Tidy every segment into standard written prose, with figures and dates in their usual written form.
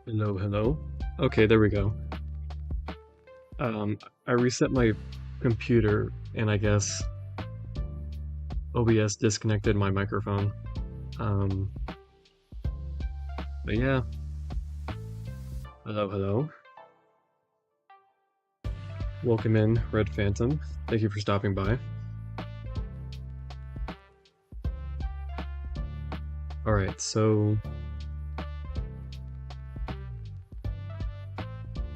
Hello, hello. Okay, there we go. I reset my computer and I guess OBS disconnected my microphone. Um, but yeah, hello, hello. Welcome in, Red Phantom. Thank you for stopping by. Alright, so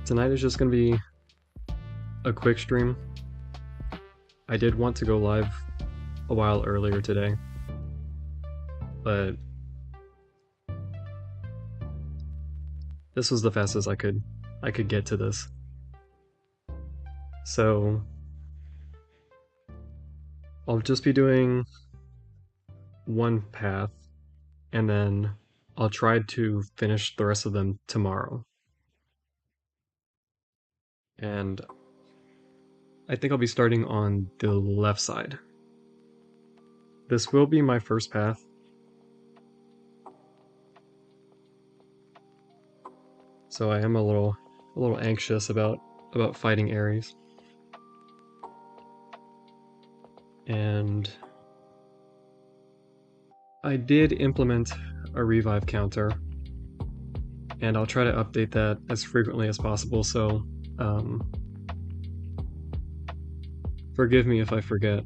tonight is just gonna be a quick stream. I did want to go live a while earlier today, but this was the fastest I could get to this. So I'll just be doing one path and then I'll try to finish the rest of them tomorrow. And I think I'll be starting on the left side. This will be my first path. So I am a little anxious about fighting Ares. And I did implement a revive counter, and I'll try to update that as frequently as possible, so forgive me if I forget.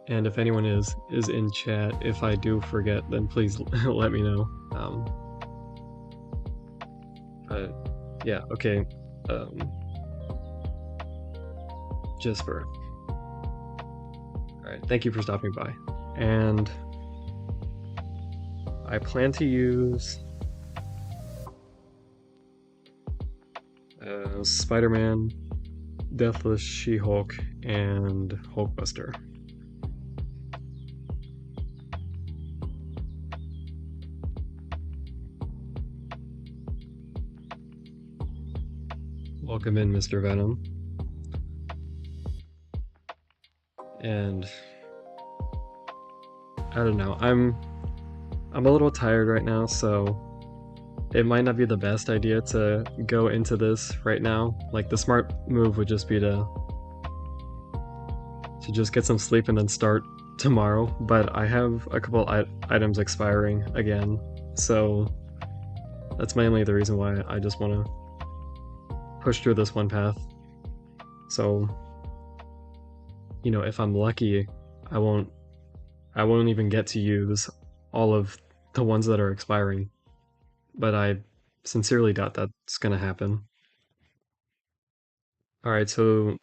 And if anyone is in chat, if I do forget, then please let me know. Yeah, okay. Just for... Alright, thank you for stopping by. And I plan to use Spider-Man, Deathless She-Hulk, and Hulkbuster. Welcome in, Mr. Venom. And I don't know, I'm a little tired right now, so it might not be the best idea to go into this right now. Like, the smart move would just be to just get some sleep and then start tomorrow, but I have a couple items expiring again, so that's mainly the reason why I just want to push through this one path. So, you know, if I'm lucky, I won't even get to use all of the ones that are expiring, but I sincerely doubt that's gonna happen. Alright, so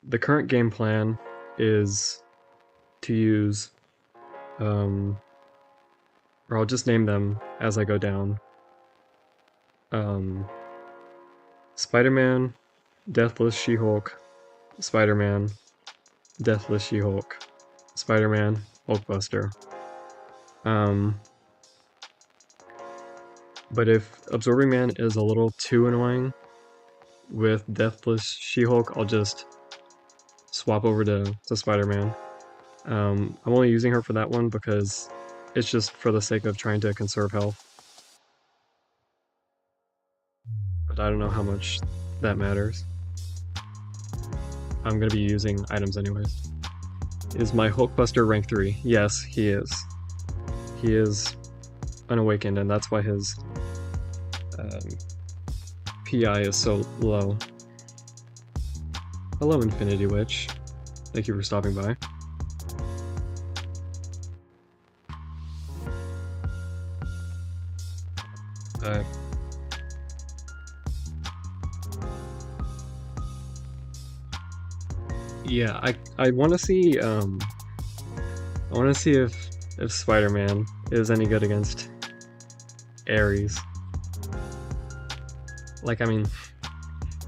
the current game plan is to use, or I'll just name them as I go down. Spider-Man, Deathless She-Hulk, Spider-Man, Deathless She-Hulk, Spider-Man, Hulkbuster. But if Absorbing Man is a little too annoying with Deathless She-Hulk, I'll just swap over to Spider-Man. I'm only using her for that one because it's just for the sake of trying to conserve health. But I don't know how much that matters. I'm gonna be using items anyways. Is my Hulkbuster rank 3? Yes, he is. He is unawakened, and that's why his PI is so low. Hello, Infinity Witch. Thank you for stopping by. Yeah, I want to see if Spider-Man is any good against Ares. Like, I mean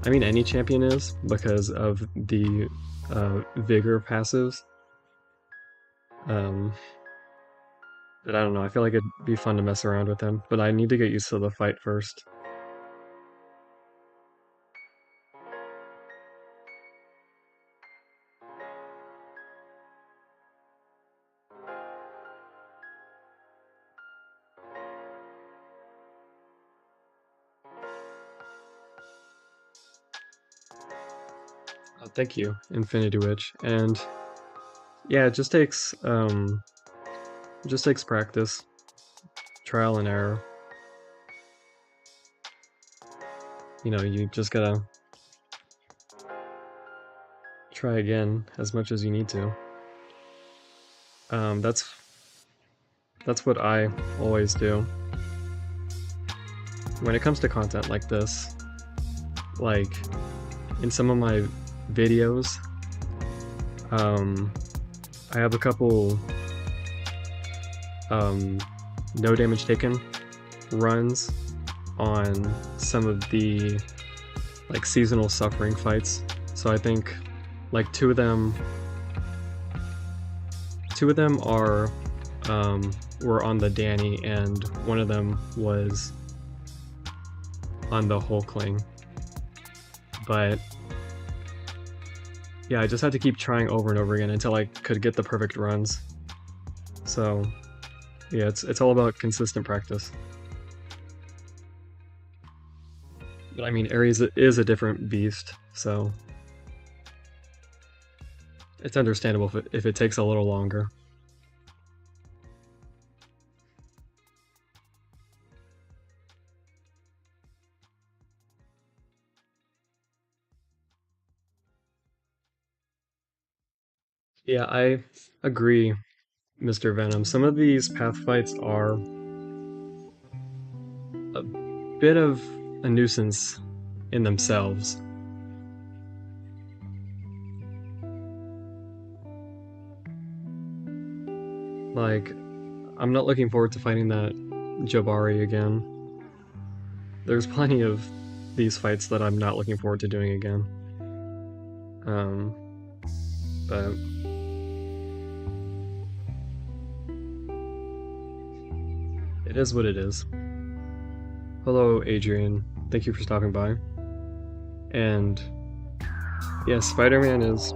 any champion is because of the vigor passives. But I don't know, I feel like it'd be fun to mess around with him, but I need to get used to the fight first. Thank you, Infinity Witch. And yeah, it just takes practice, trial and error. You know, you just gotta try again as much as you need to. Um, that's that's what I always do when it comes to content like this. Like in some of my videos, um, I have a couple no damage taken runs on some of the like seasonal suffering fights. So I think like two of them are were on the Danny, and one of them was on the Hulkling. But yeah, I just had to keep trying over and over again until I could get the perfect runs. So yeah, it's all about consistent practice. But I mean, Ares is a different beast, so it's understandable if it takes a little longer. Yeah, I agree, Mr. Venom. Some of these path fights are a bit of a nuisance in themselves. Like, I'm not looking forward to fighting that Jabari again. There's plenty of these fights that I'm not looking forward to doing again. Um, but it is what it is. Hello, Adrian. Thank you for stopping by. And yeah, Spider-Man is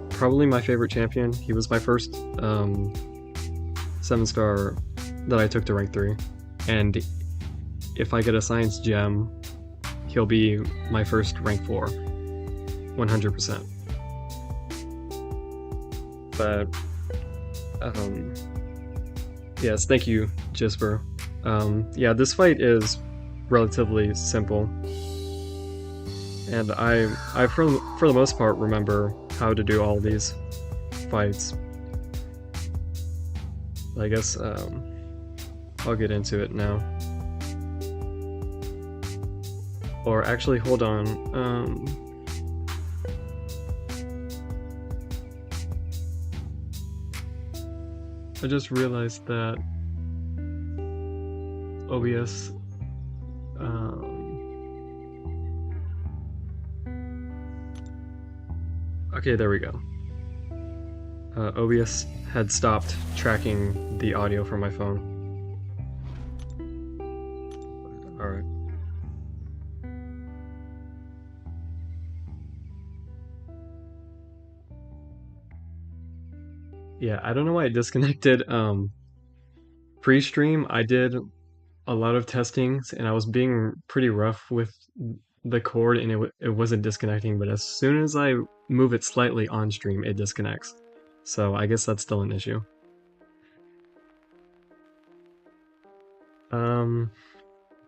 probably my favorite champion. He was my first 7-star that I took to rank 3. And if I get a science gem, he'll be my first rank 4. 100%. But yes, thank you, Jisper. Yeah, this fight is relatively simple, and I for the most part remember how to do all these fights. I guess I'll get into it now. Or actually, hold on. I just realized that OBS okay, there we go. OBS had stopped tracking the audio from my phone. Alright. Yeah, I don't know why it disconnected. Pre-stream, I did a lot of testings, and I was being pretty rough with the cord, and it wasn't disconnecting, but as soon as I move it slightly on stream, it disconnects. So I guess that's still an issue.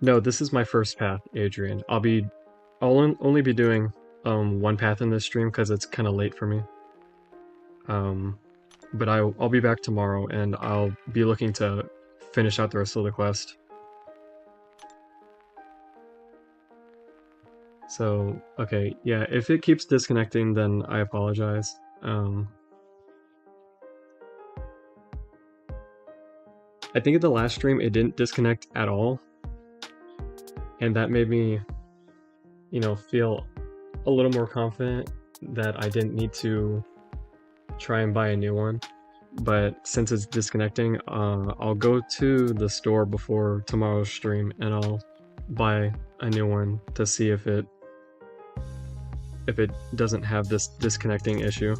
No, this is my first path, Adrian. I'll only be doing one path in this stream because it's kind of late for me. But I'll be back tomorrow, and I'll be looking to finish out the rest of the quest. So, okay, yeah, if it keeps disconnecting, then I apologize. I think at the last stream it didn't disconnect at all, and that made me, you know, feel a little more confident that I didn't need to try and buy a new one. But since it's disconnecting, I'll go to the store before tomorrow's stream and I'll buy a new one to see if it doesn't have this disconnecting issue.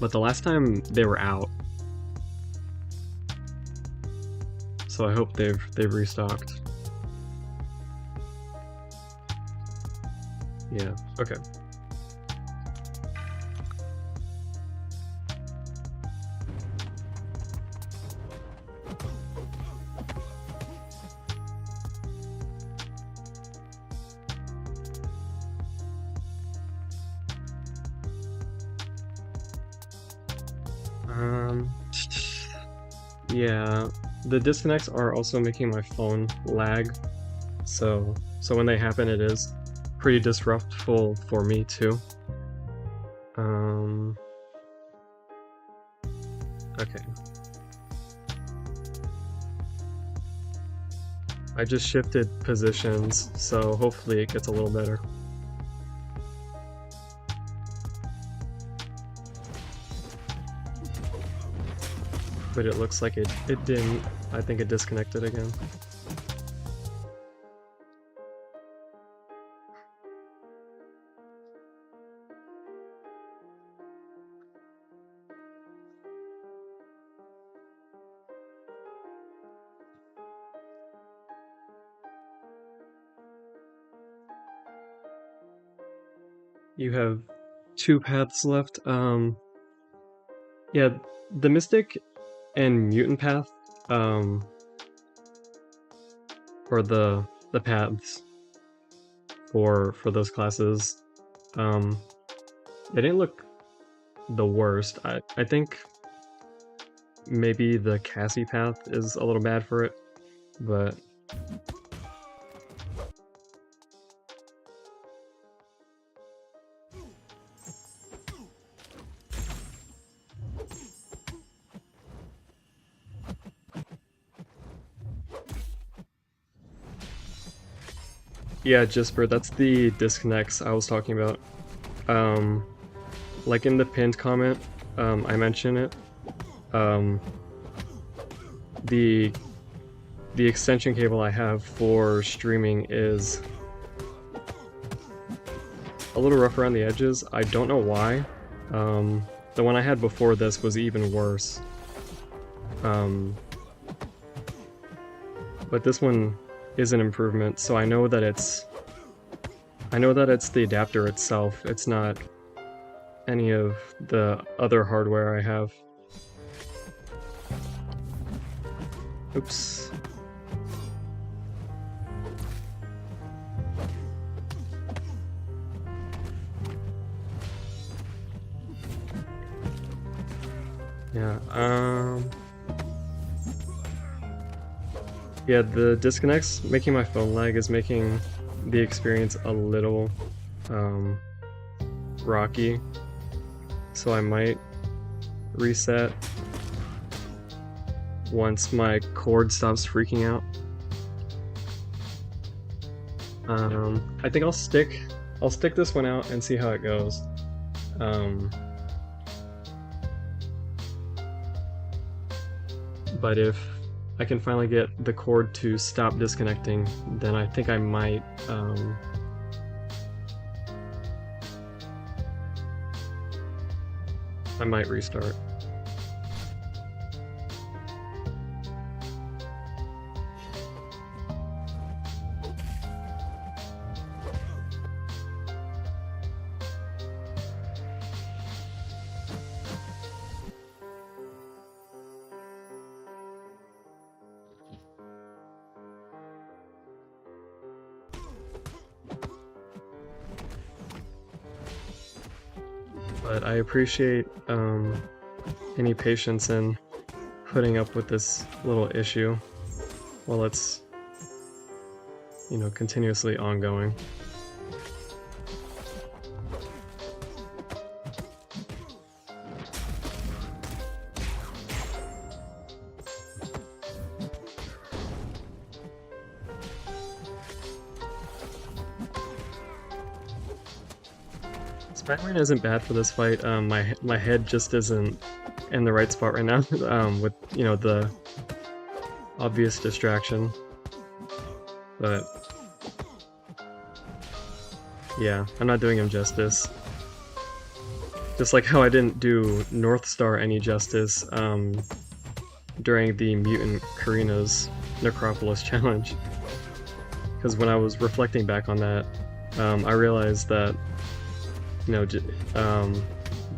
But the last time they were out, so I hope they've restocked. Yeah, okay. Um, yeah, the disconnects are also making my phone lag, so when they happen, it is pretty disruptful for me too. Okay. I just shifted positions, so hopefully it gets a little better. But it looks like it didn't. I think it disconnected again. You have 2 paths left. Yeah, the Mystic and Mutant path, or the paths for those classes, they didn't look the worst. I think maybe the Cassie path is a little bad for it, but yeah, Gisper, that's the disconnects I was talking about. Like in the pinned comment, I mentioned it. The extension cable I have for streaming is a little rough around the edges. I don't know why. The one I had before this was even worse. But this one is an improvement, so I know that it's the adapter itself. It's not any of the other hardware I have. Oops. Yeah, yeah, the disconnects making my phone lag is making the experience a little rocky, so I might reset once my cord stops freaking out. I think I'll stick this one out and see how it goes. But if I can finally get the cord to stop disconnecting, then I think I might restart. But I appreciate any patience in putting up with this little issue while it's, you know, continuously ongoing. Spider-Man isn't bad for this fight. My head just isn't in the right spot right now. With, you know, the obvious distraction. But yeah, I'm not doing him justice. Just like how I didn't do North Star any justice during the Mutant Karina's Necropolis challenge. Because when I was reflecting back on that, I realized that, you know,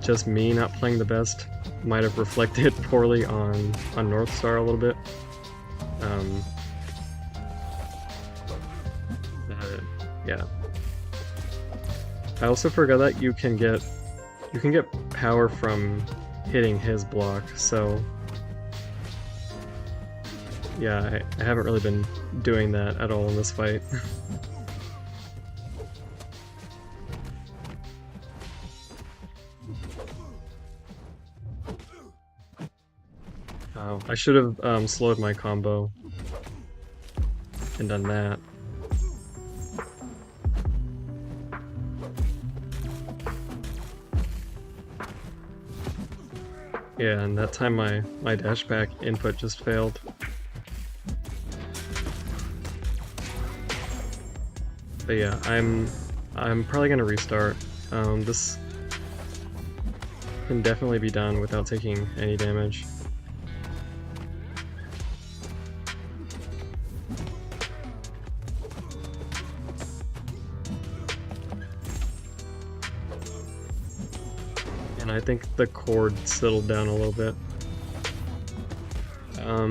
just me not playing the best might have reflected poorly on North Star a little bit. Yeah. I also forgot that you can get power from hitting his block, so yeah, I haven't really been doing that at all in this fight. Oh, I should have slowed my combo and done that. Yeah, and that time my dash back input just failed. But yeah, I'm probably gonna restart. This can definitely be done without taking any damage. And I think the cord settled down a little bit.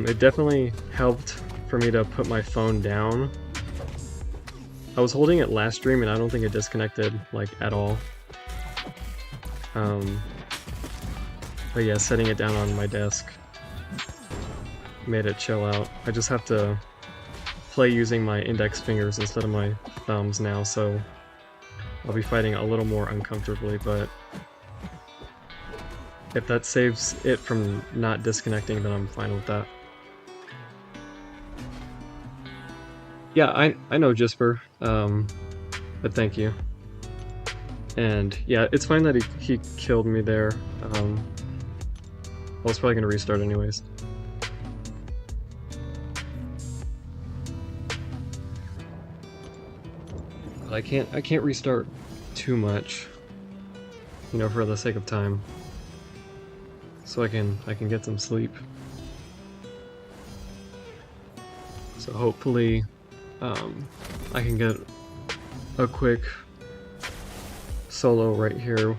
It definitely helped for me to put my phone down. I was holding it last stream and I don't think it disconnected, like, at all. But yeah, setting it down on my desk made it chill out. I just have to play using my index fingers instead of my thumbs now, so I'll be fighting a little more uncomfortably, but if that saves it from not disconnecting, then I'm fine with that. Yeah, I know Jesper, but thank you. And yeah, it's fine that he killed me there. I was probably gonna restart anyways. But I can't restart too much, you know, for the sake of time. So I can get some sleep. So hopefully I can get a quick solo right here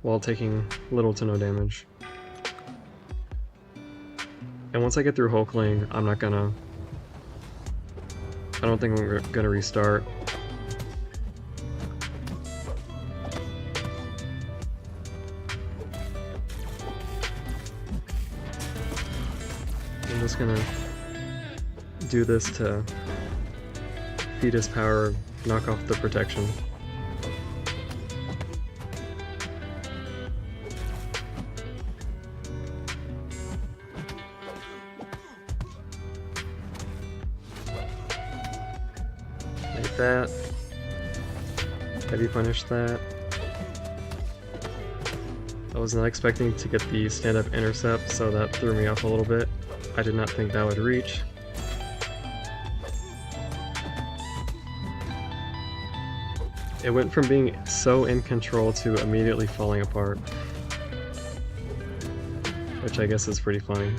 while taking little to no damage. And once I get through Hulkling, I don't think I'm gonna restart. I'm just gonna do this to feed his power, knock off the protection. Like that. Heavy punish that. I was not expecting to get the stand-up intercept, so that threw me off a little bit. I did not think that would reach. It went from being so in control to immediately falling apart, which I guess is pretty funny.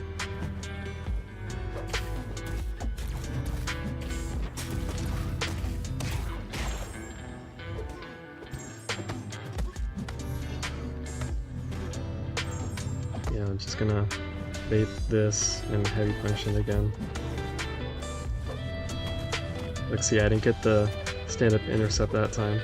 Yeah, I'm just gonna bait this and heavy punch it again. Like, see, I didn't get the stand-up intercept that time.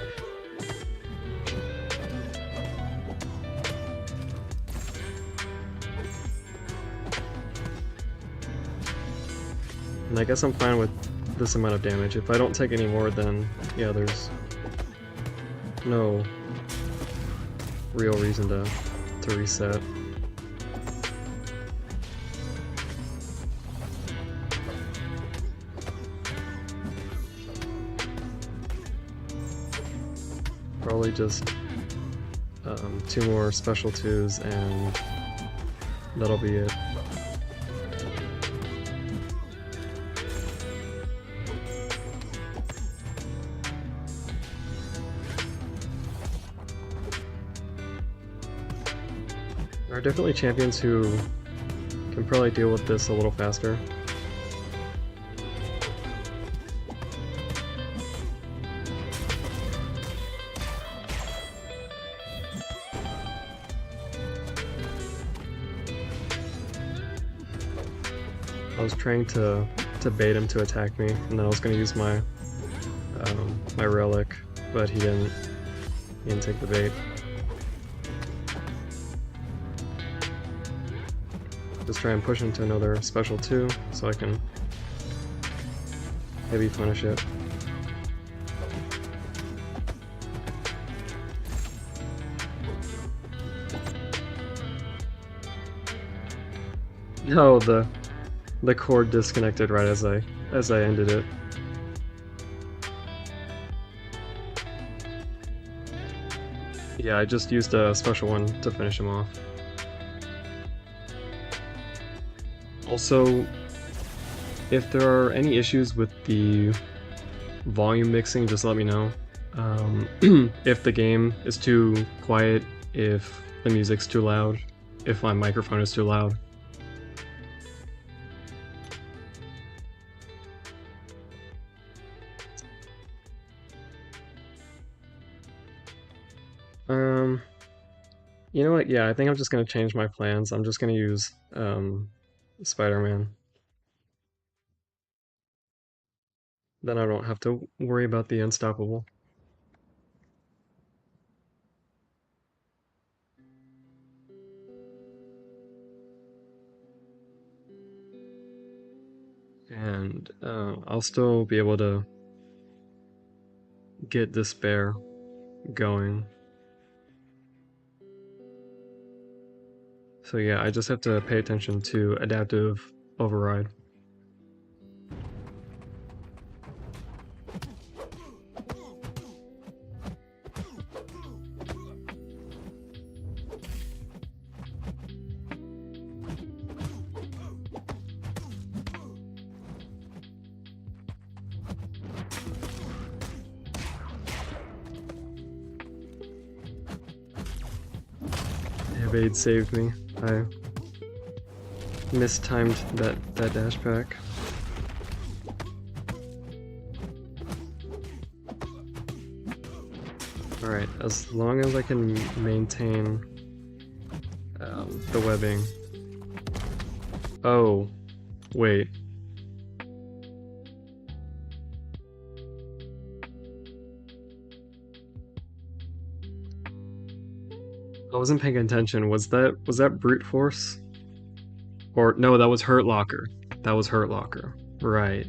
And I guess I'm fine with this amount of damage. If I don't take any more, then yeah, there's no real reason to reset. Probably just 2 more special 2s and that'll be it. There are definitely champions who can probably deal with this a little faster. I was trying to bait him to attack me, and then I was going to use my my relic, but he didn't take the bait. just try and push into another special 2 so I can maybe punish it. No, the cord disconnected right as I ended it. Yeah, I just used a special one to finish him off. Also, if there are any issues with the volume mixing, just let me know. If the game is too quiet, if the music's too loud, if my microphone is too loud. You know what? Yeah, I think I'm just gonna change my plans. I'm just gonna use Spider-Man. Then I don't have to worry about the unstoppable. And I'll still be able to get Despair going. So yeah, I just have to pay attention to adaptive override. Evade saved me. I mistimed that dash pack. Alright, as long as I can maintain the webbing. Oh, wait. I wasn't paying attention. Was that brute force? Or no, that was Hurt Locker. That was Hurt Locker. Right.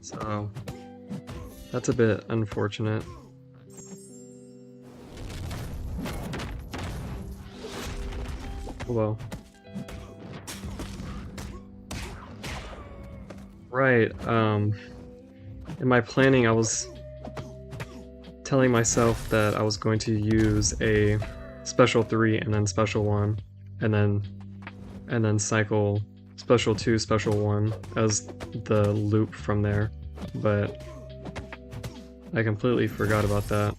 So that's a bit unfortunate. Well. Right, in my planning I was telling myself that I was going to use a special 3 and then special 1 and then cycle special 2, special 1 as the loop from there, but I completely forgot about that.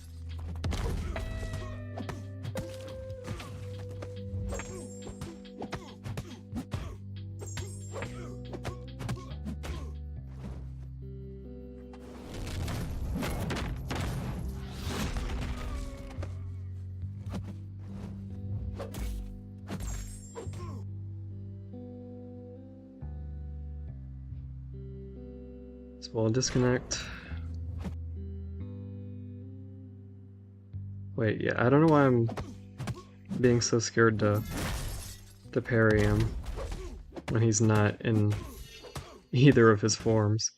So I'll disconnect. Wait, yeah, I don't know why I'm being so scared to parry him when he's not in either of his forms.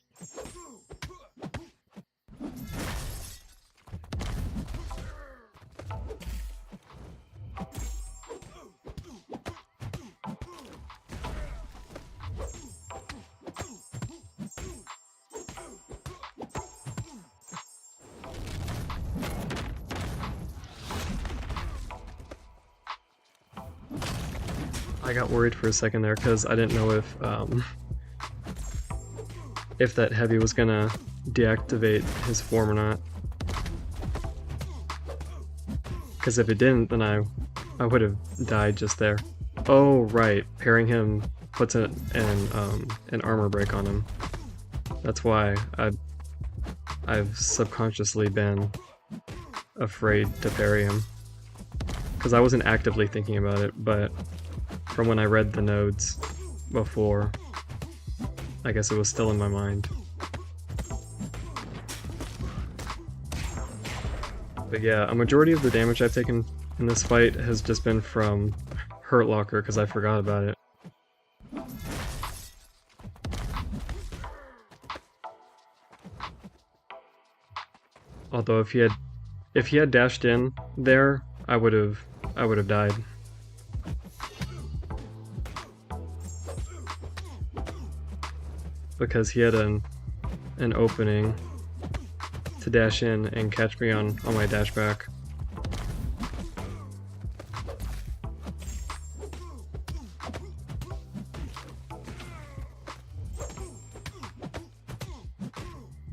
I got worried for a second there because I didn't know if that heavy was gonna deactivate his form or not. Because if it didn't, then I would have died just there. Oh right, parrying him puts an armor break on him. That's why I've subconsciously been afraid to parry him. Because I wasn't actively thinking about it, but from when I read the nodes before, I guess it was still in my mind. But yeah, a majority of the damage I've taken in this fight has just been from Hurt Locker because I forgot about it. Although if he had dashed in there, I would have died. Because he had an opening to dash in and catch me on my dash back.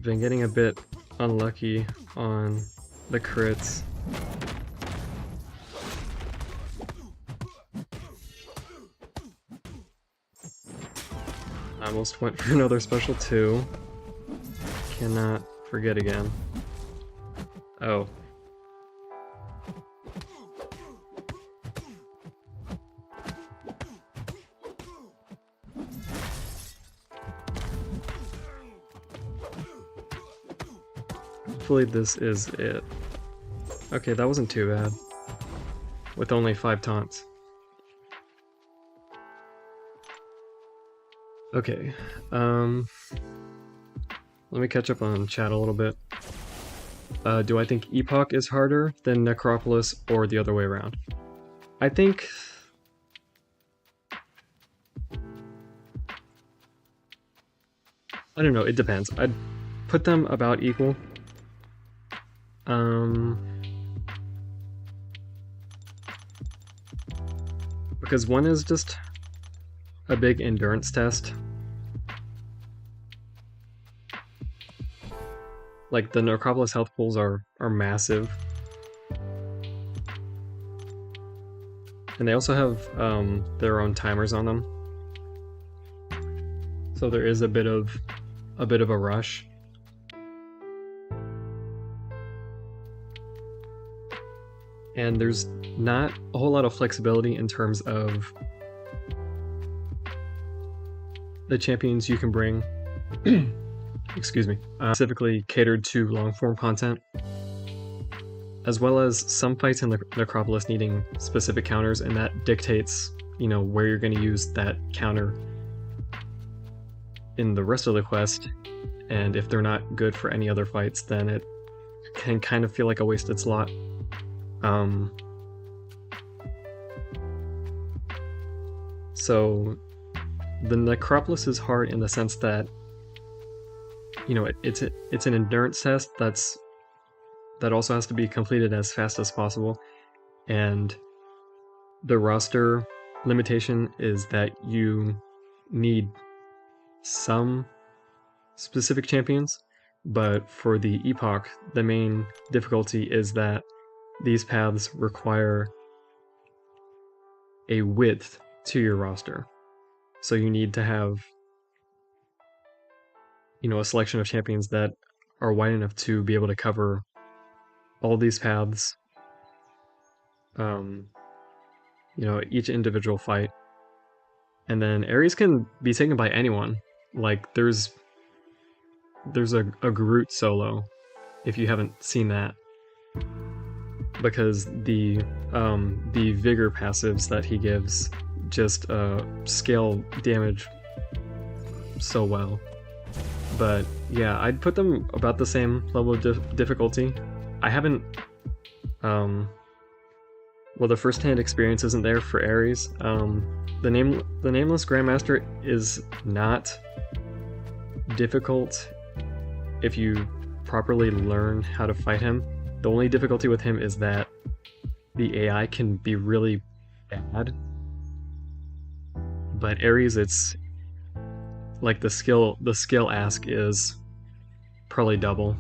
Been getting a bit unlucky on the crits. I almost went for another special 2. Cannot forget again. Oh. Hopefully this is it. Okay, that wasn't too bad. With only 5 taunts. Okay, let me catch up on chat a little bit. Do I think Epoch is harder than Necropolis or the other way around? I think... I don't know, it depends. I'd put them about equal. Because one is just a big endurance test. Like, the Necropolis health pools are massive. And they also have their own timers on them. So there is a bit of a rush. And there's not a whole lot of flexibility in terms of the champions you can bring, excuse me, specifically catered to long-form content, as well as some fights in the Necropolis needing specific counters, and that dictates, you know, where you're going to use that counter in the rest of the quest, and if they're not good for any other fights, then it can kind of feel like a wasted slot. So the Necropolis is hard in the sense that, you know, it's an endurance test that also has to be completed as fast as possible, and the roster limitation is that you need some specific champions, but for the Epoch, the main difficulty is that these paths require a width to your roster. So you need to have, you know, a selection of champions that are wide enough to be able to cover all these paths, you know, each individual fight. And then Ares can be taken by anyone. Like, there's a Groot solo, if you haven't seen that, because the vigor passives that he gives just scale damage so well. But yeah, I'd put them about the same level of difficulty. I haven't well, the first-hand experience isn't there for Ares. The Nameless Grandmaster is not difficult if you properly learn how to fight him. The only difficulty with him is that the AI can be really bad. But Ares, it's like the skill ask is probably double.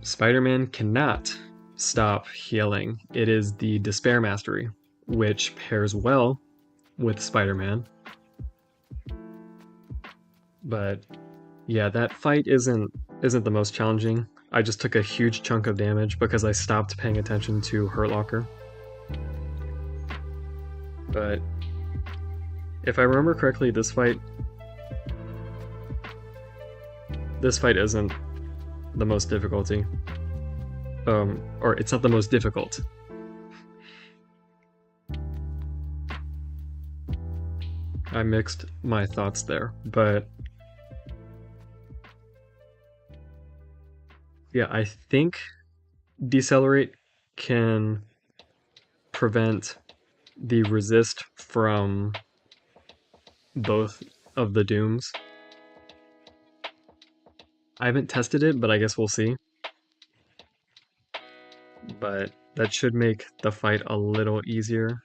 Spider-Man cannot stop healing. It is the Despair Mastery, which pairs well with Spider-Man. But yeah, that fight isn't the most challenging. I just took a huge chunk of damage because I stopped paying attention to Hurt Locker. But if I remember correctly, this fight isn't the most difficulty. Or it's not the most difficult. I mixed my thoughts there, but yeah, I think Decelerate can prevent the resist from both of the dooms. I haven't tested it, but I guess we'll see. But that should make the fight a little easier.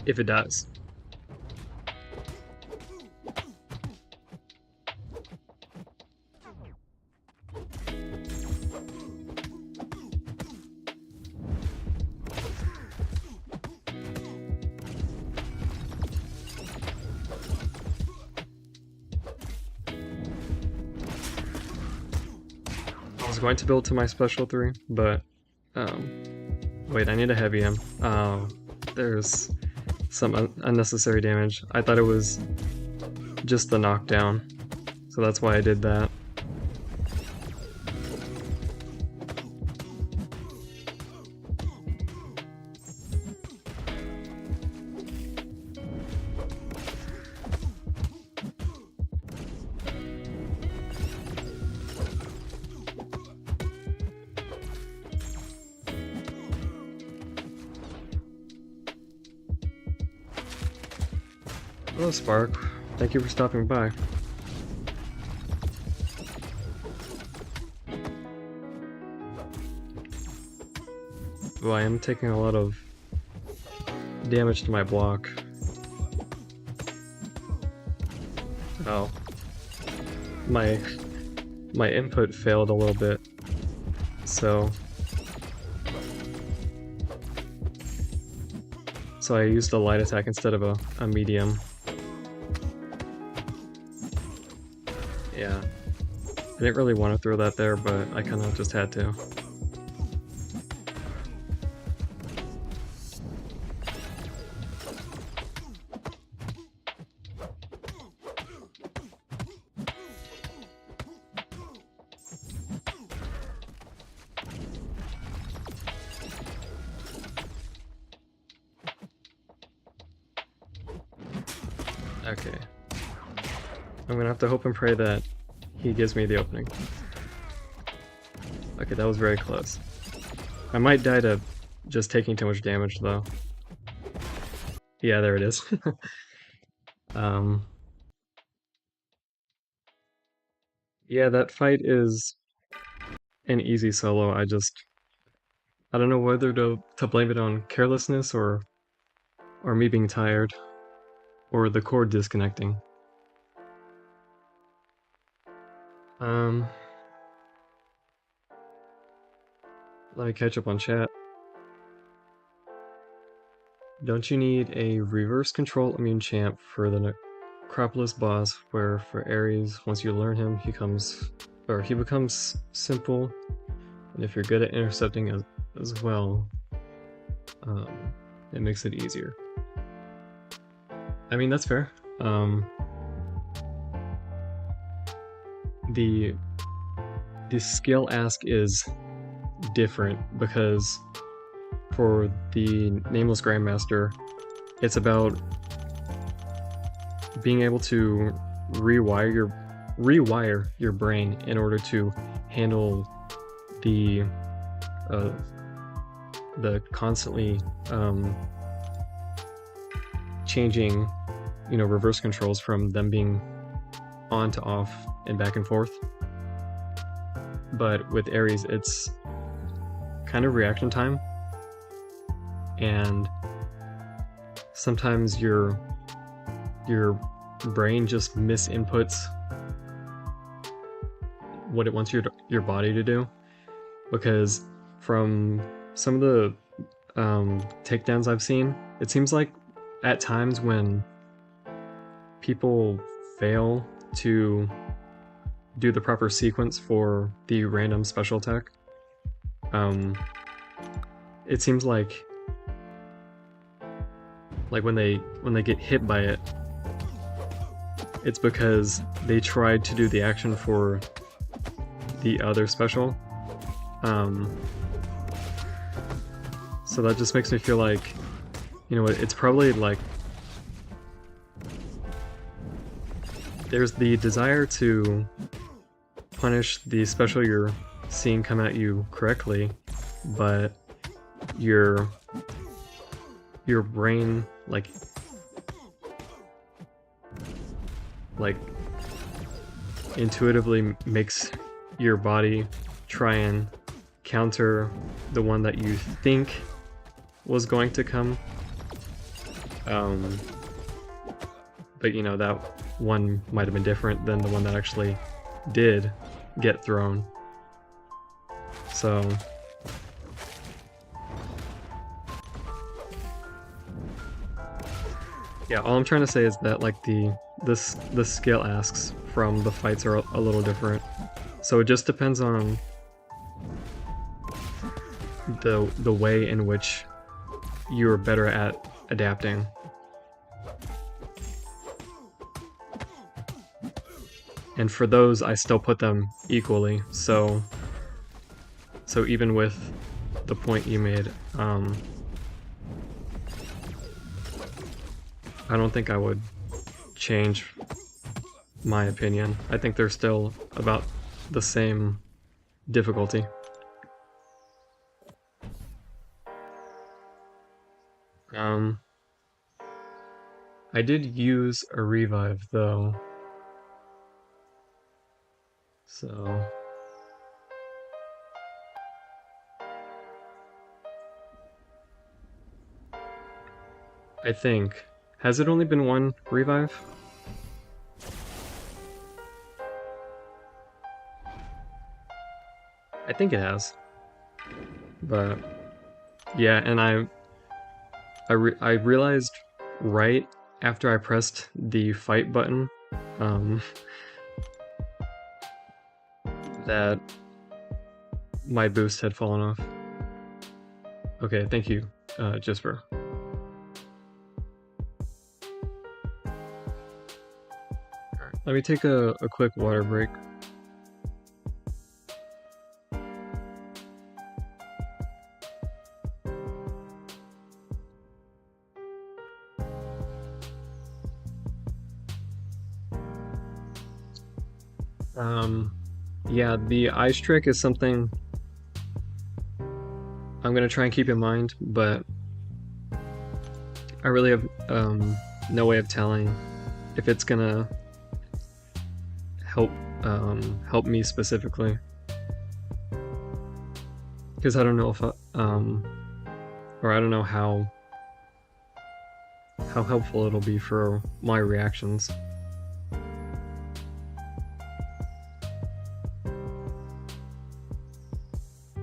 If it does. I was going to build to my special 3, but wait, I need a heavy him. There's some unnecessary damage. I thought it was just the knockdown, so that's why I did that. Hello, Spark. Thank you for stopping by. Well, I am taking a lot of damage to my block. Oh. My input failed a little bit, so I used a light attack instead of a medium. Yeah. I didn't really want to throw that there, but I kind of just had to. Okay. I'm gonna have to hope and pray that he gives me the opening. Okay, that was very close. I might die to just taking too much damage, though. Yeah, there it is. Yeah, that fight is an easy solo. I don't know whether to blame it on carelessness or me being tired or the cord disconnecting. Let me catch up on chat. Don't you need a reverse control immune champ for the Necropolis boss, where for Ares, once you learn him, he becomes simple, and if you're good at intercepting as well, it makes it easier. I mean, that's fair. The skill ask is different because for the Nameless Grandmaster, it's about being able to rewire your brain in order to handle the constantly changing, reverse controls from them being on to off and back and forth. But with Ares, it's kind of reaction time, and sometimes your brain just misinputs what it wants your body to do, because from some of the takedowns I've seen, it seems like at times when people fail to do the proper sequence for the random special attack, it seems like when they get hit by it, it's because they tried to do the action for the other special. So that just makes me feel like, you know, it's probably like there's the desire to punish the special you're seeing come at you correctly, but your brain like intuitively makes your body try and counter the one that you think was going to come. But you know, that one might have been different than the one that actually did get thrown. So yeah, all I'm trying to say is that like the skill asks from the fights are a little different. So it just depends on the way in which you're better at adapting. And for those, I still put them equally. So even with the point you made, I don't think I would change my opinion. I think they're still about the same difficulty. I did use a revive though, so I think, has it only been one revive? I think it has, but yeah, and I realized right after I pressed the fight button that my boost had fallen off. Okay, thank you, Jesper. Let me take a quick water break. Yeah, the ice trick is something I'm gonna try and keep in mind, but I really have no way of telling if it's gonna help me specifically, because I don't know if or I don't know how helpful it'll be for my reactions.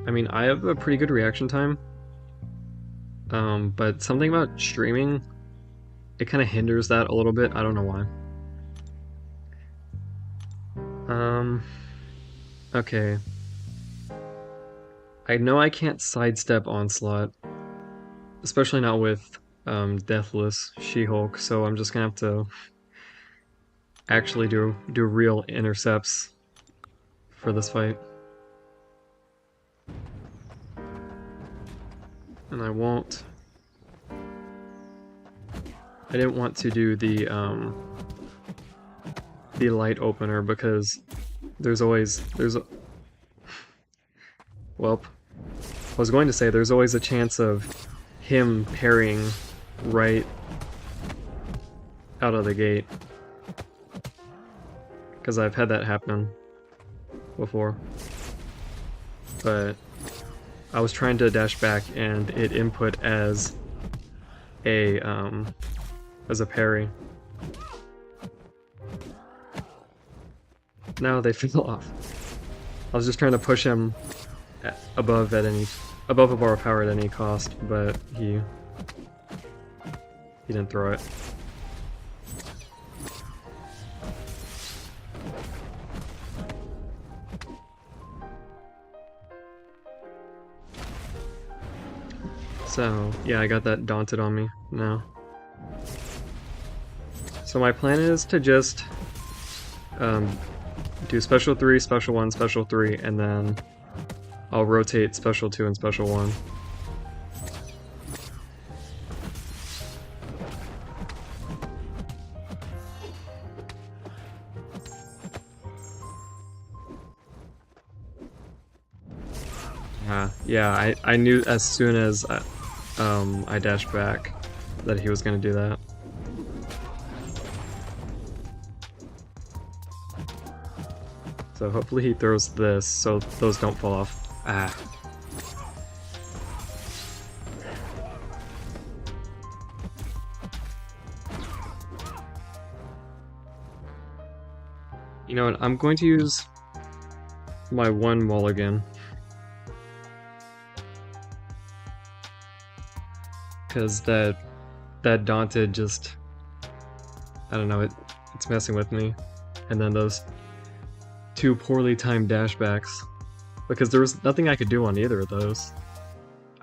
I mean, I have a pretty good reaction time, but something about streaming, it kind of hinders that a little bit. I don't know why. Okay. I know I can't sidestep Onslaught, especially not with Deathless She-Hulk, so I'm just gonna have to actually do real intercepts for this fight. And I didn't want to do the light opener because well, I was going to say there's always a chance of him parrying right out of the gate, because I've had that happen before. But I was trying to dash back and it input as a parry. Now they fell off. I was just trying to push him above a bar of power at any cost, but he didn't throw it. So yeah, I got that daunted on me now. So my plan is to just do special 3, special 1, special 3, and then I'll rotate special 2 and special 1. Yeah, I knew as soon as I dashed back that he was going to do that. So hopefully he throws this so those don't fall off. Ah. You know what, I'm going to use my one mulligan. Because that Daunted just, I don't know, it's messing with me. And then those 2 poorly timed dashbacks, because there was nothing I could do on either of those.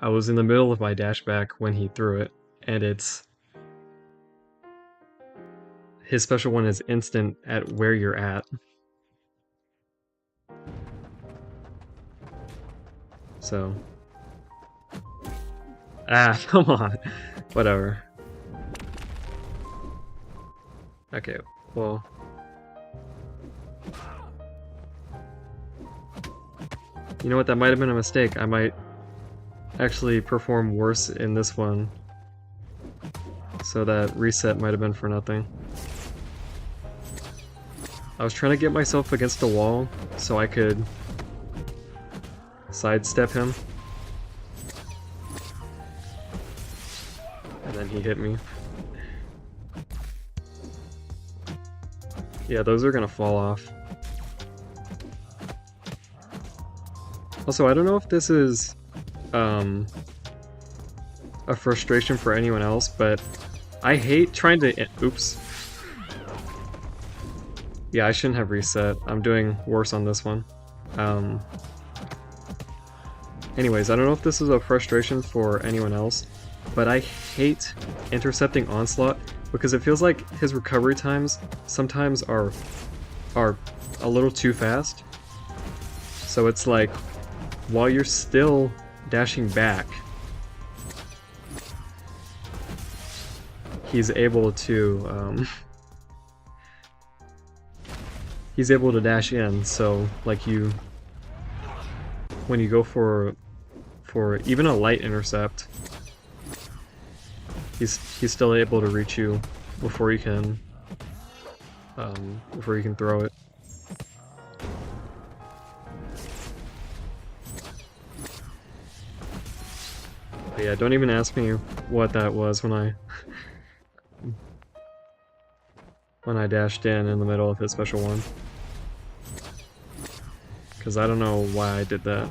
I was in the middle of my dashback when he threw it, and his special one is instant at where you're at. So, come on. Whatever. Okay, well. You know what, that might have been a mistake. I might actually perform worse in this one. So that reset might have been for nothing. I was trying to get myself against the wall so I could sidestep him. And then he hit me. Yeah, those are gonna fall off. Also, I don't know if this is a frustration for anyone else, but I hate trying to... Oops. Yeah, I shouldn't have reset. I'm doing worse on this one. Anyways, I don't know if this is a frustration for anyone else, but I hate intercepting Onslaught because it feels like his recovery times sometimes are a little too fast. So it's like, while you're still dashing back, he's able to dash in. So like when you go for even a light intercept, he's still able to reach you before you can throw it. But yeah, don't even ask me what that was when I dashed in the middle of his special one, because I don't know why I did that.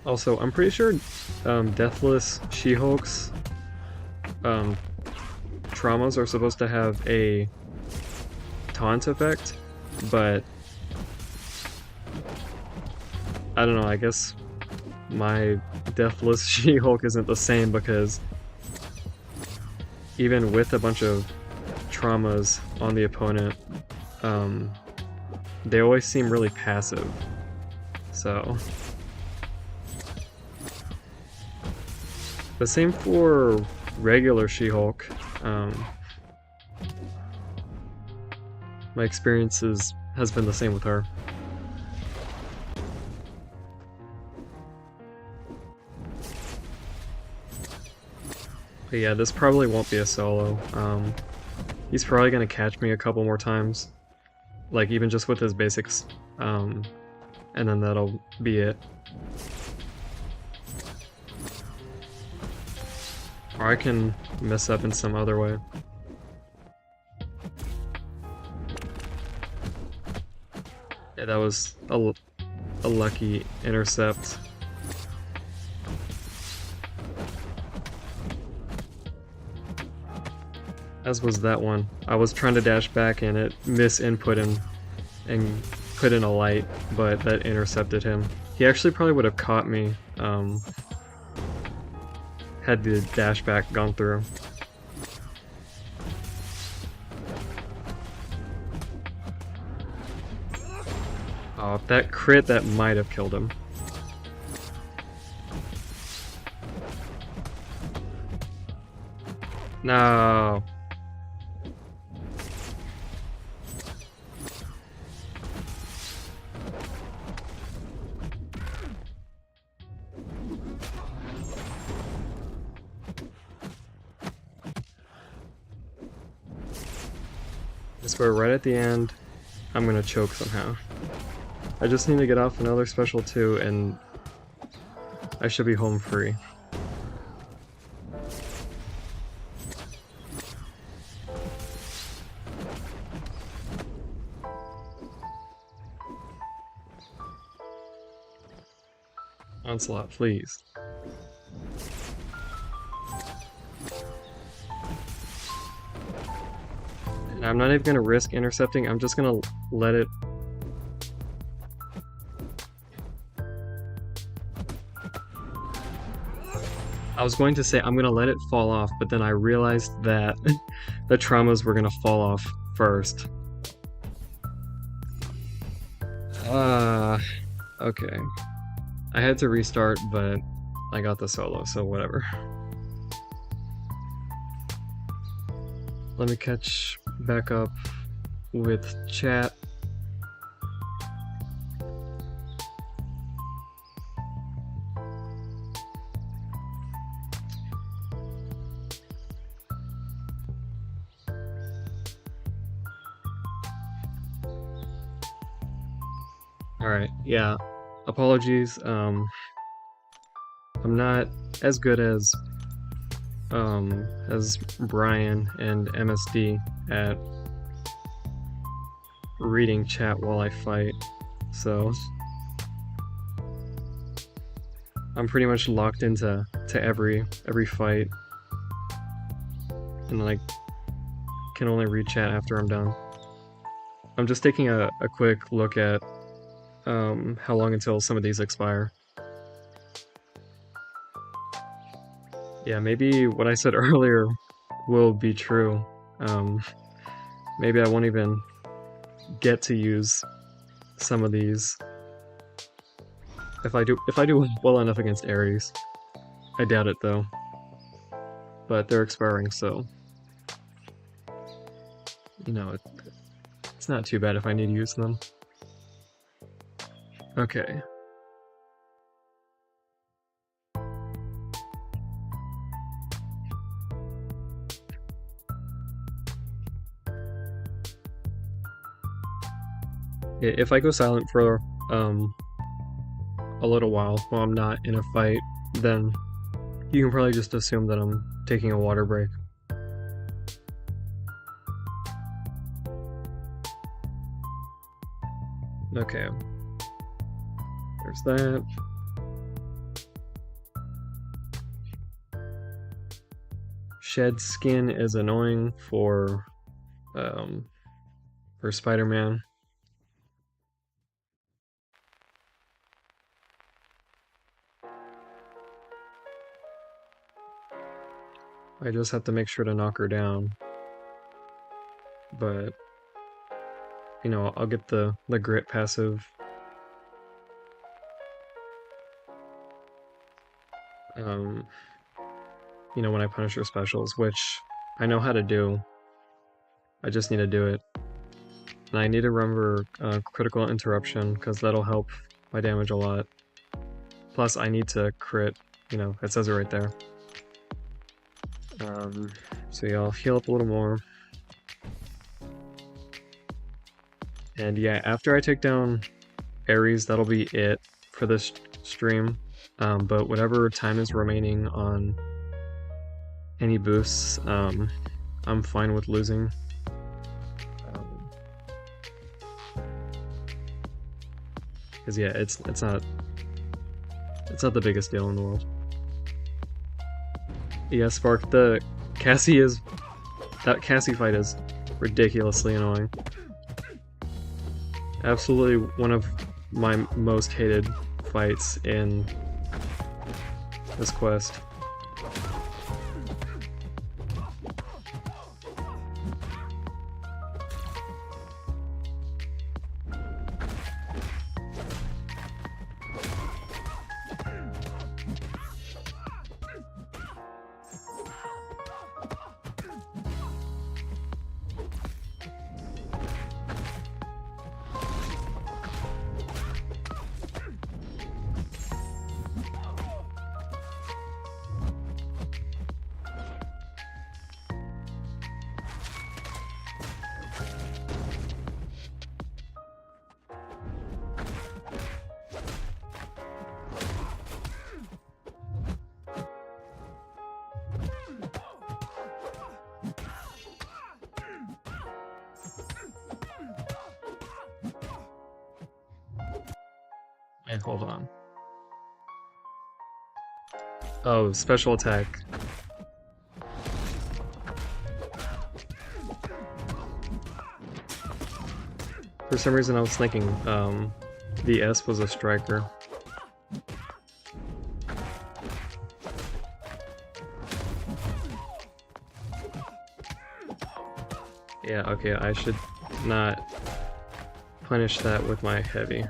Also, I'm pretty sure Deathless She-Hulk's traumas are supposed to have a taunt effect, but I don't know, I guess my Deathless She-Hulk isn't the same, because even with a bunch of traumas on the opponent, they always seem really passive. So the same for regular She-Hulk. My experience has been the same with her. But yeah, this probably won't be a solo. He's probably gonna catch me a couple more times, like even just with his basics, and then that'll be it. Or I can mess up in some other way. Yeah, that was a lucky intercept. As was that one. I was trying to dash back and it misinput him and put in a light, but that intercepted him. He actually probably would have caught me had the dash back gone through. Oh, that crit, that might have killed him. No. I swear, right at the end, I'm gonna choke somehow. I just need to get off another special 2 and I should be home free. Onslaught, please. And I'm not even gonna risk intercepting, I'm just gonna let it. I was going to say I'm gonna let it fall off, but then I realized that the traumas were gonna fall off first. Okay. I had to restart, but I got the solo, so whatever. Let me catch back up with chat. Alright, yeah. Apologies, I'm not as good as Brian and MSD at reading chat while I fight, so I'm pretty much locked into every fight, and like can only read chat after I'm done. I'm just taking a quick look at how long until some of these expire. Yeah, maybe what I said earlier will be true. Maybe I won't even get to use some of these if I do well enough against Ares. I doubt it though. But they're expiring, so you know, it's not too bad if I need to use them. Okay. If I go silent for a little while I'm not in a fight, then you can probably just assume that I'm taking a water break. Okay. There's that. Shed skin is annoying for Spider-Man. I just have to make sure to knock her down. But you know, I'll get the grit passive. You know, when I punish her specials, which I know how to do. I just need to do it. And I need to remember critical interruption, because that'll help my damage a lot. Plus, I need to crit, you know, it says it right there. So yeah, I'll heal up a little more. And yeah, after I take down Ares, that'll be it for this stream. But whatever time is remaining on any boosts, I'm fine with losing. Because yeah, it's not the biggest deal in the world. Yeah, Spark, that Cassie fight is ridiculously annoying. Absolutely one of my most hated fights in this quest. Okay, hold on. Oh, special attack. For some reason I was thinking the S was a striker. Yeah, okay, I should not punish that with my heavy.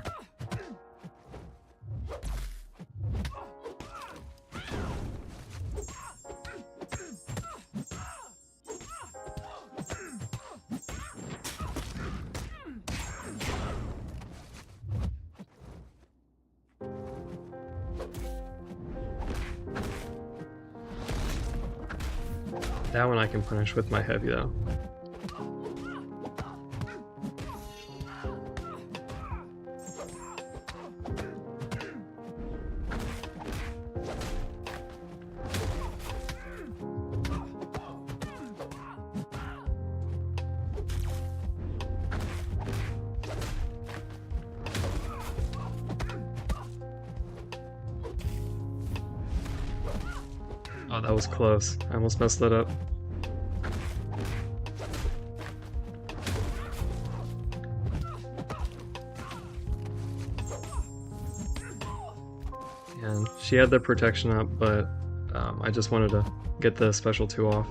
That one I can punish with my heavy though. Oh, that was close. I almost messed that up. And she had the protection up, but I just wanted to get the special 2 off.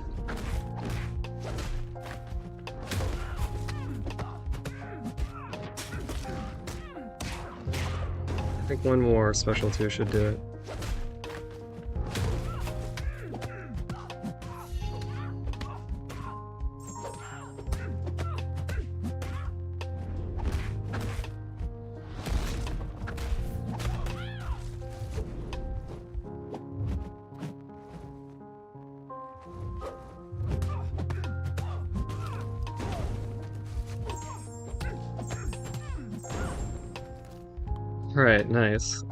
I think one more special 2 should do it. Alright, nice.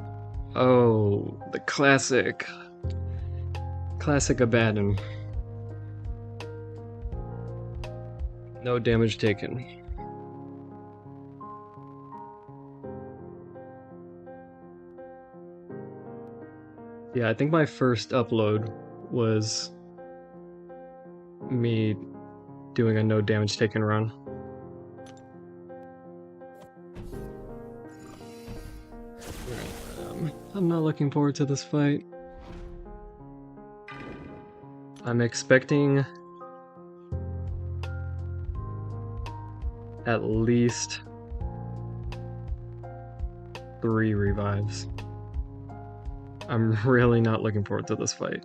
Oh, the classic. Classic Abaddon. No damage taken. Yeah, I think my first upload was me doing a no damage taken run. I'm not looking forward to this fight. I'm expecting at least 3 revives. I'm really not looking forward to this fight.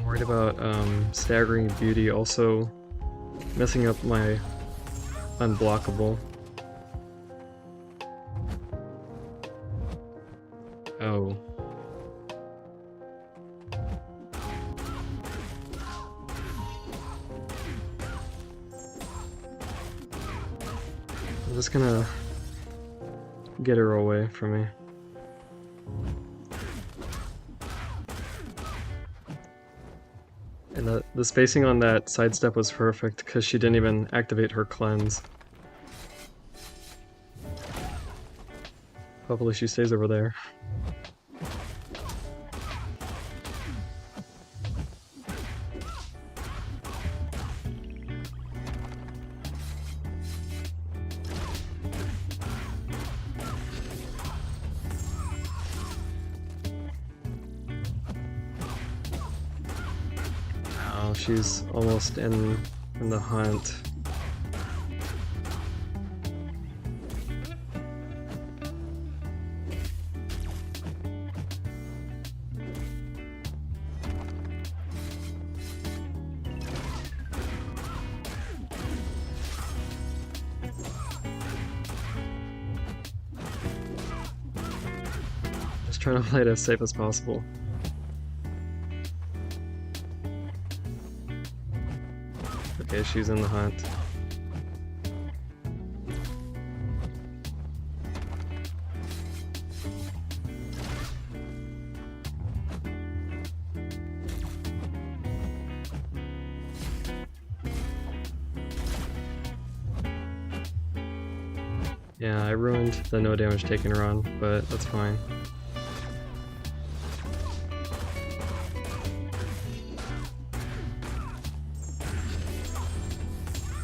Worried about Staggering Beauty also messing up my unblockable. Oh. I'm just gonna get her away from me. And the spacing on that sidestep was perfect because she didn't even activate her cleanse. Hopefully she stays over there. Oh, she's almost in the hunt. trying to play it as safe as possible. Okay, she's in the hunt. Yeah, I ruined the no damage taken run, but that's fine.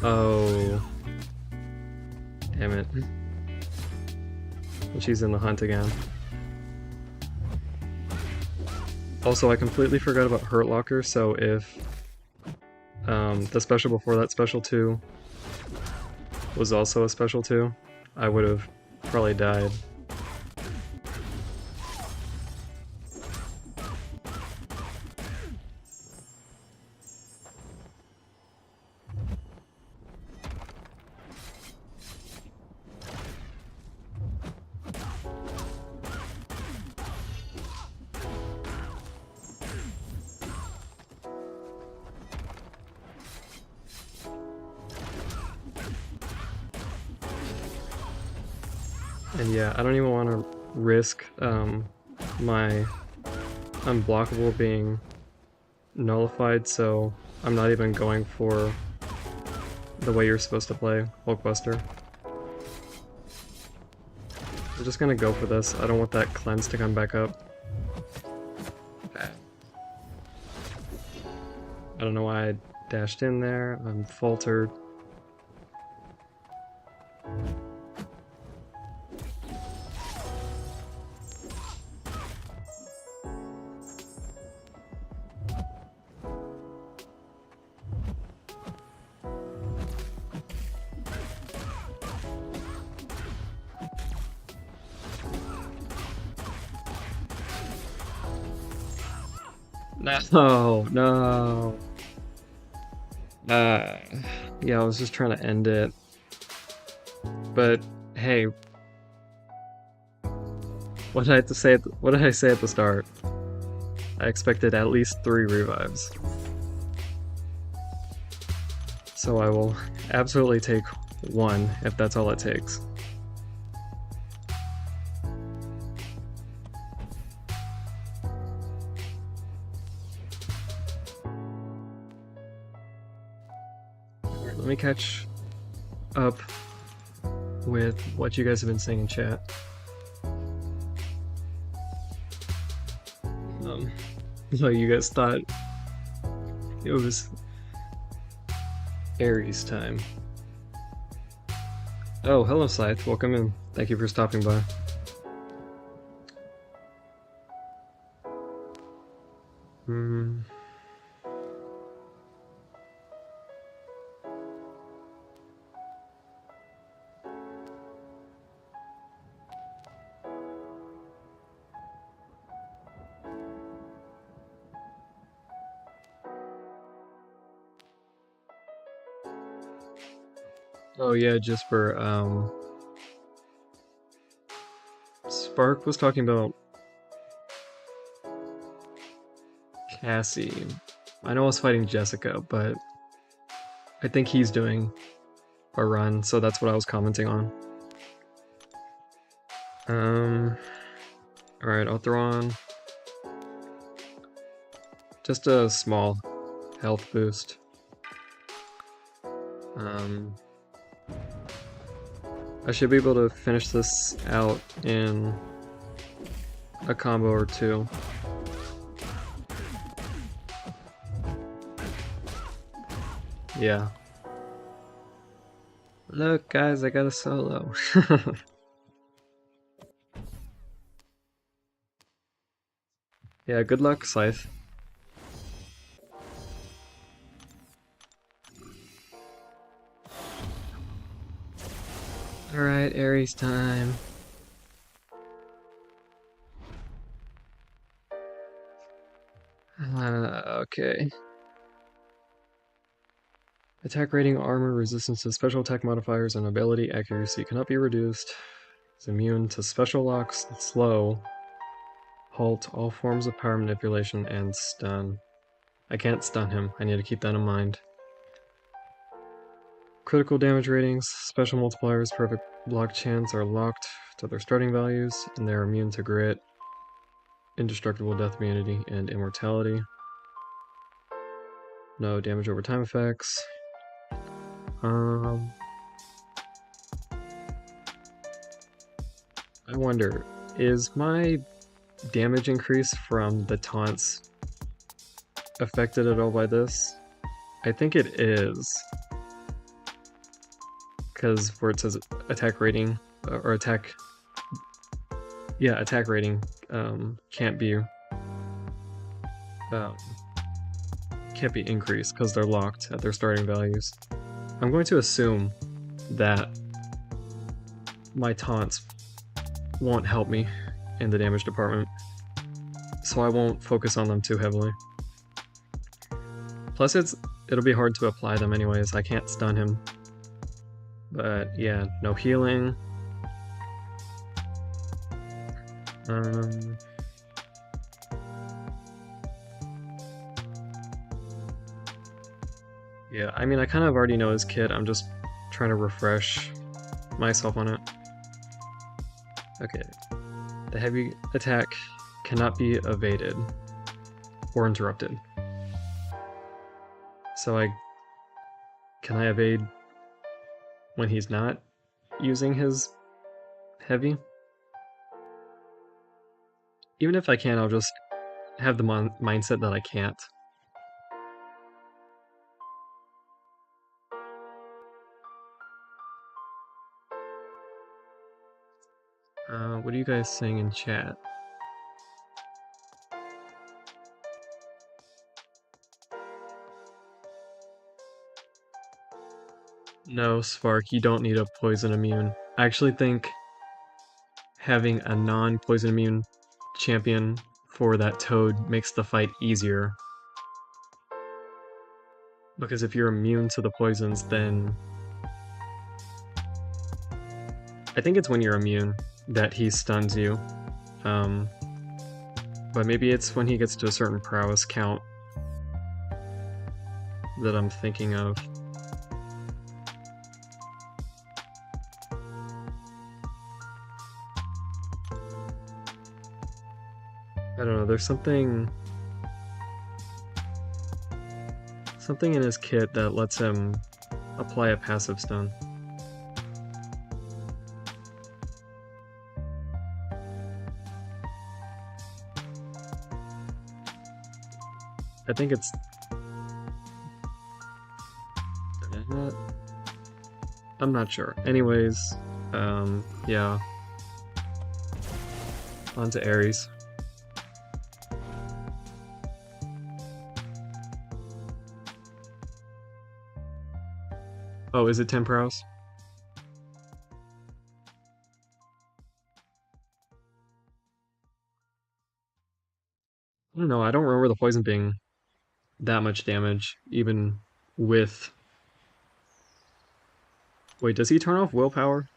Oh. Damn it. And she's in the hunt again. Also, I completely forgot about Hurt Locker, so if the special before that, special 2, was also a special 2, I would have probably died. And yeah, I don't even want to risk my unblockable being nullified, so I'm not even going for the way you're supposed to play Hulkbuster. I'm just gonna go for this. I don't want that cleanse to come back up. I don't know why I dashed in there. I'm faltered. No, no. Yeah, I was just trying to end it. But hey, what did I have to say? What did I say at the start? I expected at least 3 revives. So I will absolutely take 1 if that's all it takes. Let me catch up with what you guys have been saying in chat. So you guys thought it was Aries time. Oh, hello Scythe, welcome in. Thank you for stopping by. Oh yeah, just for Spark was talking about Cassie. I know I was fighting Jessica, but I think he's doing a run, so that's what I was commenting on. Alright, I'll throw on just a small health boost. I should be able to finish this out in a combo or 2. Yeah. Look, guys, I got a solo. Yeah, good luck, Scythe. Alright, Aries time. Okay. Attack rating, armor, resistance to special attack modifiers, and ability accuracy cannot be reduced. Is immune to special locks, slow. Halt all forms of power manipulation and stun. I can't stun him. I need to keep that in mind. Critical damage ratings, special multipliers, perfect block chance are locked to their starting values, and they're immune to grit, indestructible death immunity, and immortality. No damage over time effects. I wonder, is my damage increase from the taunts affected at all by this? I think it is. Because where it says attack rating, or attack rating can't be increased because they're locked at their starting values. I'm going to assume that my taunts won't help me in the damage department, so I won't focus on them too heavily. Plus it'll be hard to apply them anyways. I can't stun him. But yeah, no healing. Yeah, I mean, I kind of already know his kit. I'm just trying to refresh myself on it. Okay. The heavy attack cannot be evaded or interrupted. So can I evade when he's not using his heavy? Even if I can, I'll just have the mindset that I can't. What are you guys saying in chat? No, Spark, you don't need a poison immune. I actually think having a non-poison immune champion for that Toad makes the fight easier. Because if you're immune to the poisons, then I think it's when you're immune that he stuns you. But maybe it's when he gets to a certain prowess count that I'm thinking of. I don't know, there's something in his kit that lets him apply a passive stun. I think it's... I'm not sure. Anyways, yeah. On to Ares. Oh, is it 10 prowess? I don't know, I don't remember the poison being that much damage, even with... Wait, does he turn off willpower?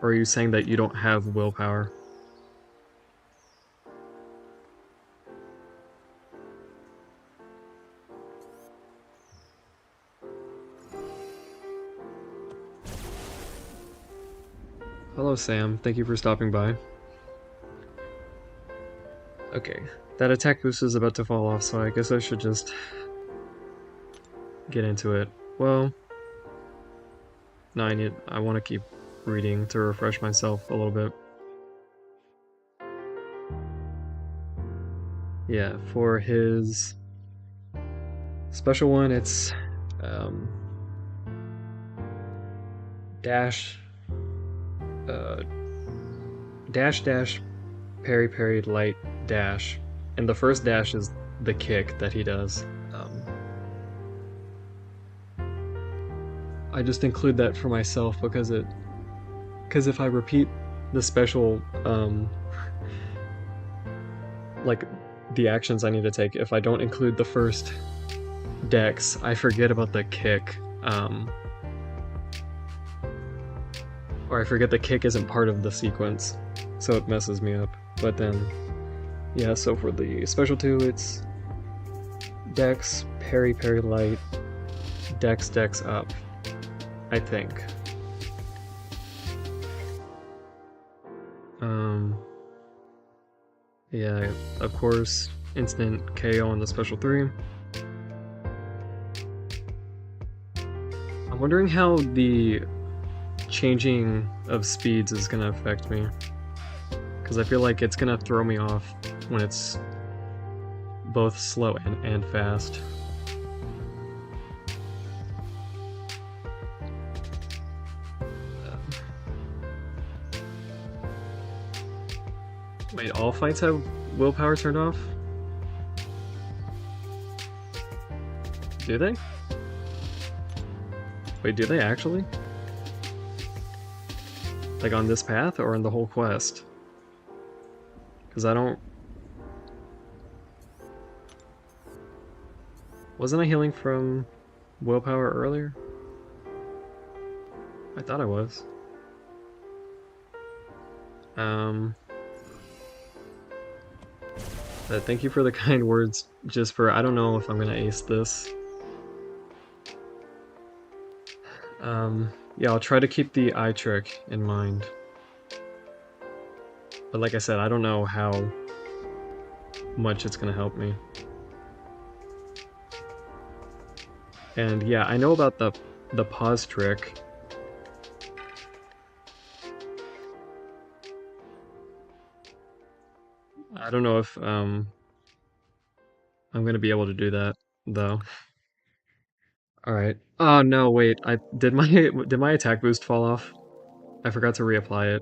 Or are you saying that you don't have willpower? Hello Sam, thank you for stopping by. Okay, that attack boost is about to fall off, so I guess I should just get into it. Well, no, I want to keep reading to refresh myself a little bit. Yeah, for his special one, it's dash, dash, parry, parry, light, dash. And the first dash is the kick that he does. I just include that for myself because if I repeat the special, like the actions I need to take, if I don't include the first dex, I forget about the kick, or I forget the kick isn't part of the sequence, so it messes me up. But then Yeah, so for the special 2, it's Dex, Parry, Parry Light, Dex, Dex up, I think. Yeah, of course, instant KO on the special 3. I'm wondering how the changing of speeds is gonna affect me, because I feel like it's gonna throw me off when it's both slow and fast. Wait, all fights have willpower turned off? Do they? Wait, do they actually? Like on this path or in the whole quest? Because I don't... Wasn't I healing from willpower earlier? I thought I was. But thank you for the kind words, just for... I don't know if I'm gonna ace this. Yeah, I'll try to keep the eye trick in mind. But like I said, I don't know how much it's gonna help me. And yeah, I know about the pause trick. I don't know if I'm gonna be able to do that though. All right. Oh no, wait. I did my attack boost fall off? I forgot to reapply it.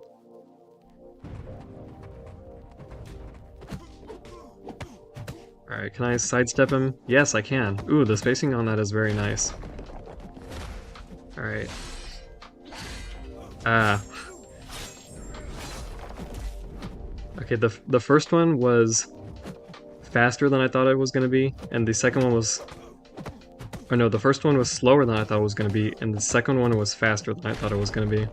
All right, can I sidestep him? Yes, I can. Ooh, the spacing on that is very nice. All right. Ah. Okay, the first one was faster than I thought it was gonna be, and the second one was... Oh no, the first one was slower than I thought it was gonna be, and the second one was faster than I thought it was gonna be.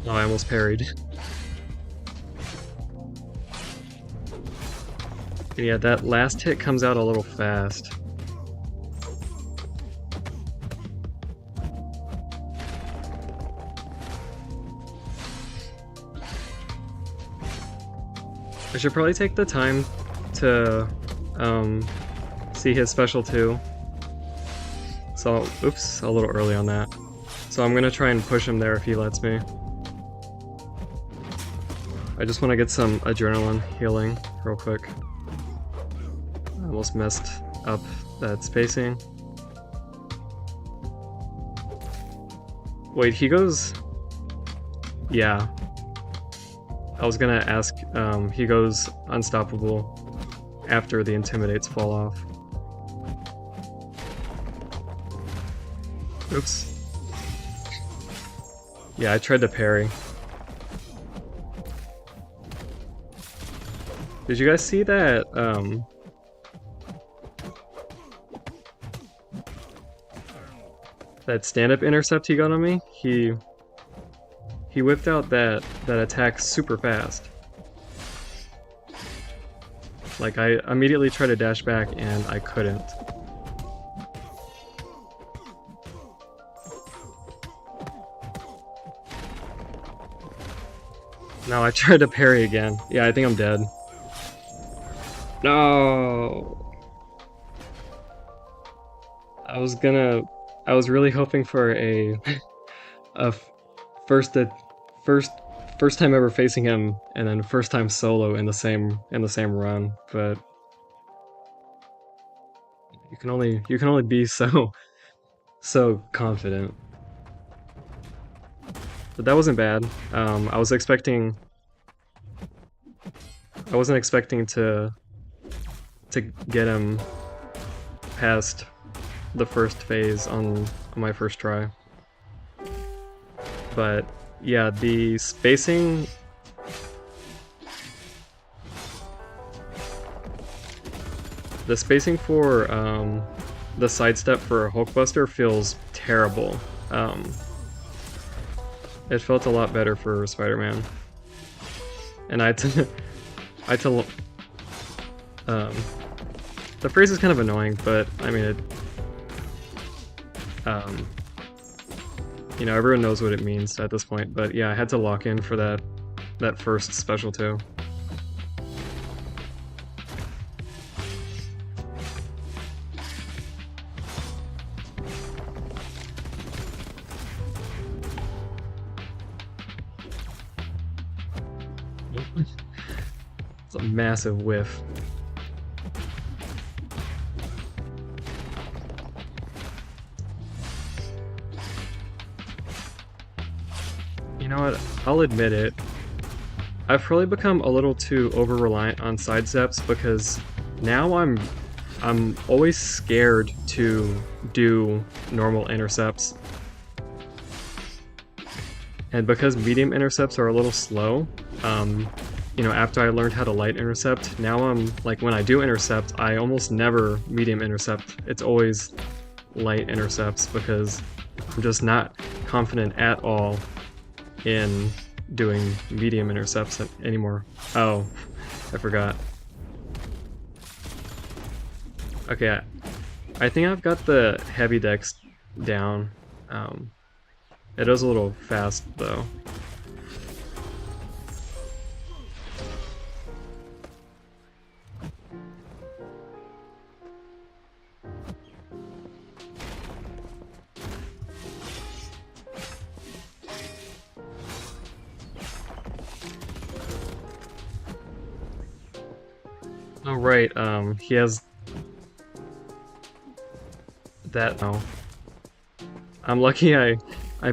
Oh, I almost parried. Yeah, that last hit comes out a little fast. I should probably take the time to see his special too. So, oops, a little early on that. So I'm gonna try and push him there if he lets me. I just want to get some adrenaline healing real quick. I almost messed up that spacing. Wait, he goes... Yeah. I was gonna ask, he goes unstoppable after the intimidates fall off. Oops. Yeah, I tried to parry. Did you guys see that, that stand-up intercept he got on me? He whipped out that attack super fast. Like, I immediately tried to dash back and I couldn't. Now I tried to parry again. Yeah, I think I'm dead. No! I was really hoping for a first time ever facing him, and then first time solo in the same run, but you can only be so confident. But that wasn't bad. I wasn't expecting to get him past the first phase on my first try. But yeah, the spacing... The spacing for the sidestep for Hulkbuster feels terrible. It felt a lot better for Spider-Man. And I had to, the phrase is kind of annoying, but I mean it, you know, everyone knows what it means at this point, but yeah, I had to lock in for that first special too. It's a massive whiff. You know what? I'll admit it. I've probably become a little too over-reliant on sidesteps because now I'm always scared to do normal intercepts. And because medium intercepts are a little slow, you know, after I learned how to light intercept, now I'm, like, when I do intercept, I almost never medium intercept. It's always light intercepts because I'm just not confident at all in doing medium intercepts anymore. Oh, I forgot. Okay, I think I've got the heavy dex down. It is a little fast though. Oh right, he has that now. I'm lucky I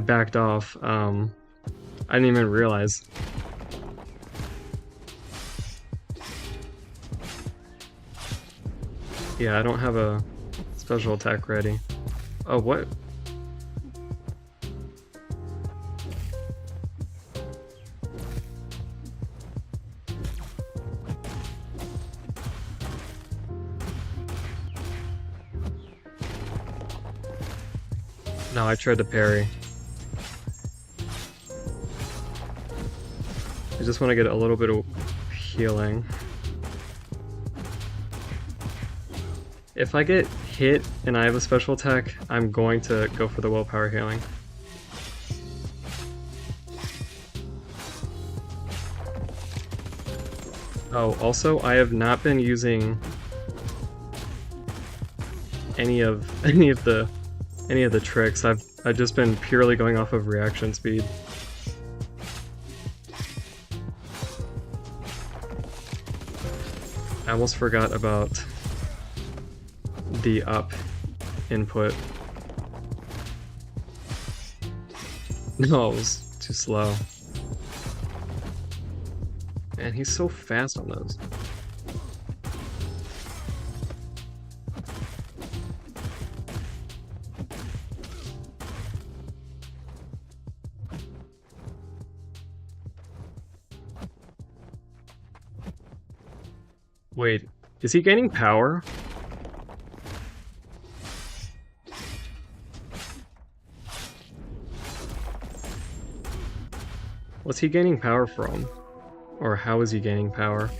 backed off. I didn't even realize. Yeah, I don't have a special attack ready. Oh, what? No, I tried to parry. I just want to get a little bit of healing. If I get hit and I have a special attack, I'm going to go for the willpower healing. Oh, also, I have not been using any of the tricks. I've just been purely going off of reaction speed. I almost forgot about the up input. No, it was too slow. Man, he's so fast on those. Wait, is he gaining power? What's he gaining power from? Or how is he gaining power?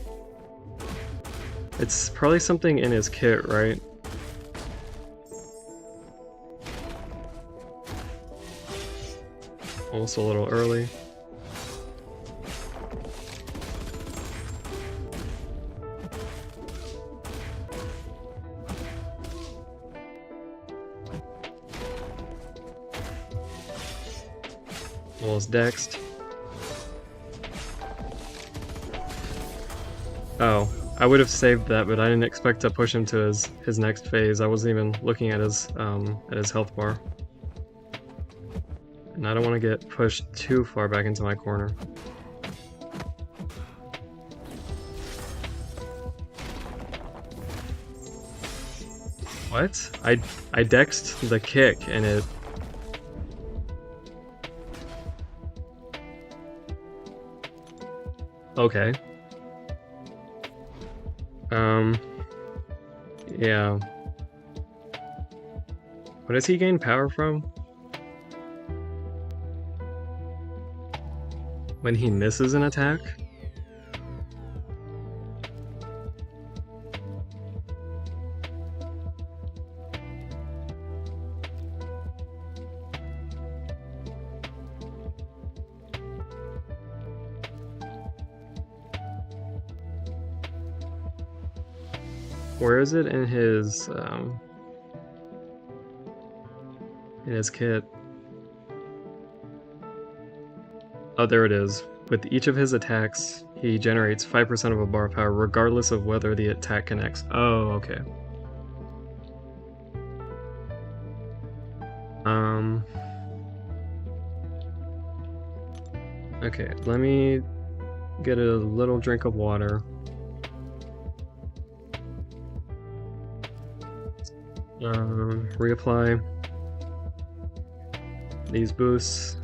It's probably something in his kit, right? Almost a little early. Almost dexed. Oh, I would have saved that, but I didn't expect to push him to his next phase. I wasn't even looking at his health bar. And I don't want to get pushed too far back into my corner. What? I dexed the kick and it... Okay. Yeah. What does he gain power from? When he misses an attack? Where is it in his kit? Oh, there it is. With each of his attacks, he generates 5% of a bar power, regardless of whether the attack connects. Oh, okay. Okay, let me get a little drink of water. Reapply these boosts.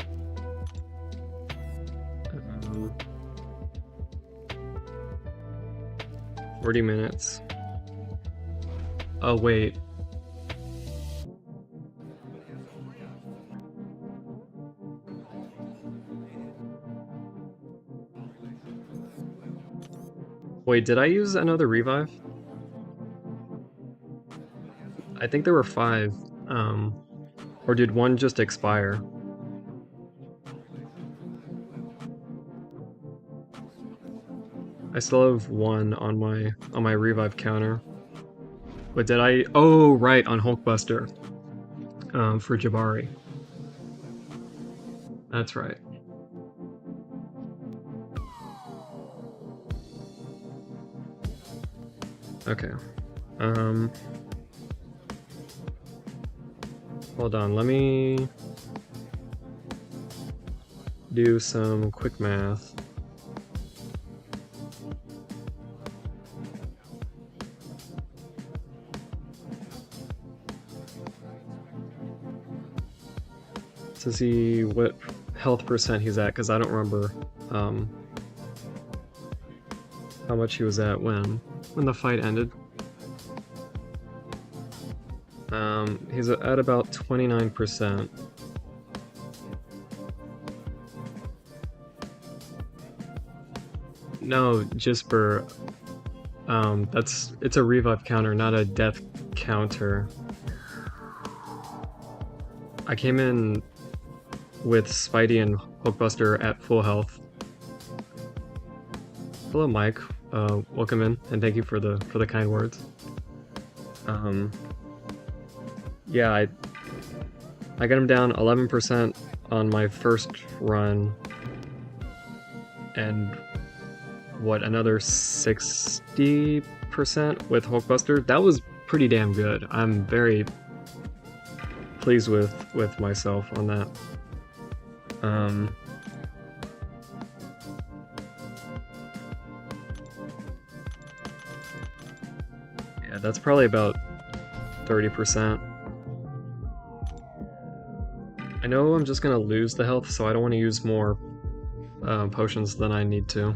40 minutes. Oh, wait. Wait, did I use another revive? I think there were 5. Or did one just expire? I still have 1 on my revive counter. But did I? Oh, right, on Hulkbuster. For Jabari. That's right. Okay. Hold on, let me do some quick math. To see what health percent he's at, because I don't remember how much he was at when the fight ended. He's at about 29%. No, Jisper. It's a revive counter, not a death counter. I came in with Spidey and Hulkbuster at full health. Hello, Mike. Welcome in, and thank you for the kind words. Yeah, I got him down 11% on my first run, and what, another 60% with Hulkbuster? That was pretty damn good. I'm very pleased with myself on that. Yeah, that's probably about 30%. I know I'm just gonna lose the health, so I don't want to use more potions than I need to.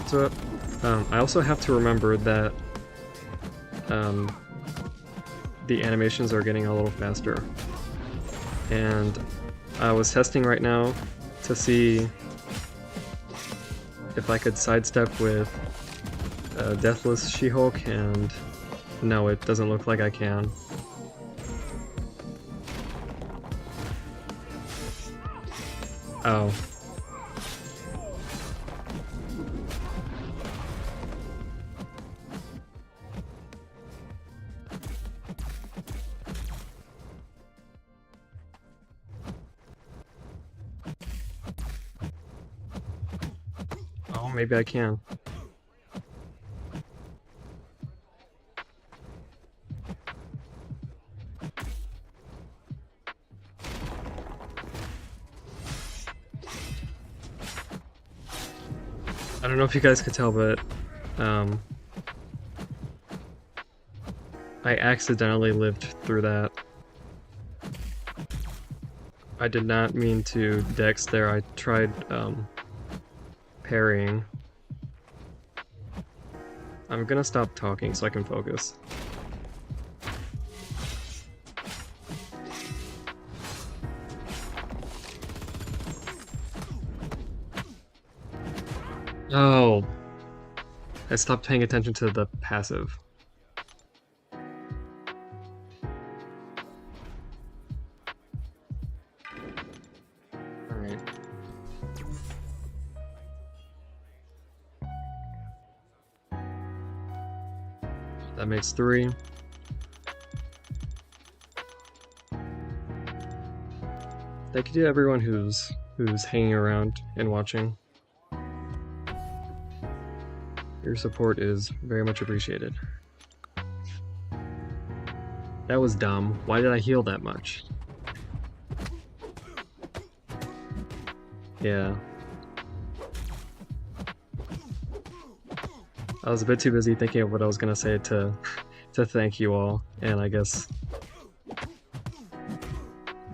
So, I also have to remember that the animations are getting a little faster. And I was testing right now to see if I could sidestep with Deathless She-Hulk, and no, it doesn't look like I can. Oh. Oh, maybe I can. I don't know if you guys could tell, but I accidentally lived through that. I did not mean to dex there. I tried parrying. I'm gonna stop talking so I can focus. Oh, I stopped paying attention to the passive. Alright. That makes 3. Thank you to everyone who's hanging around and watching. Your support is very much appreciated. That was dumb. Why did I heal that much? Yeah. I was a bit too busy thinking of what I was gonna say to thank you all, and I guess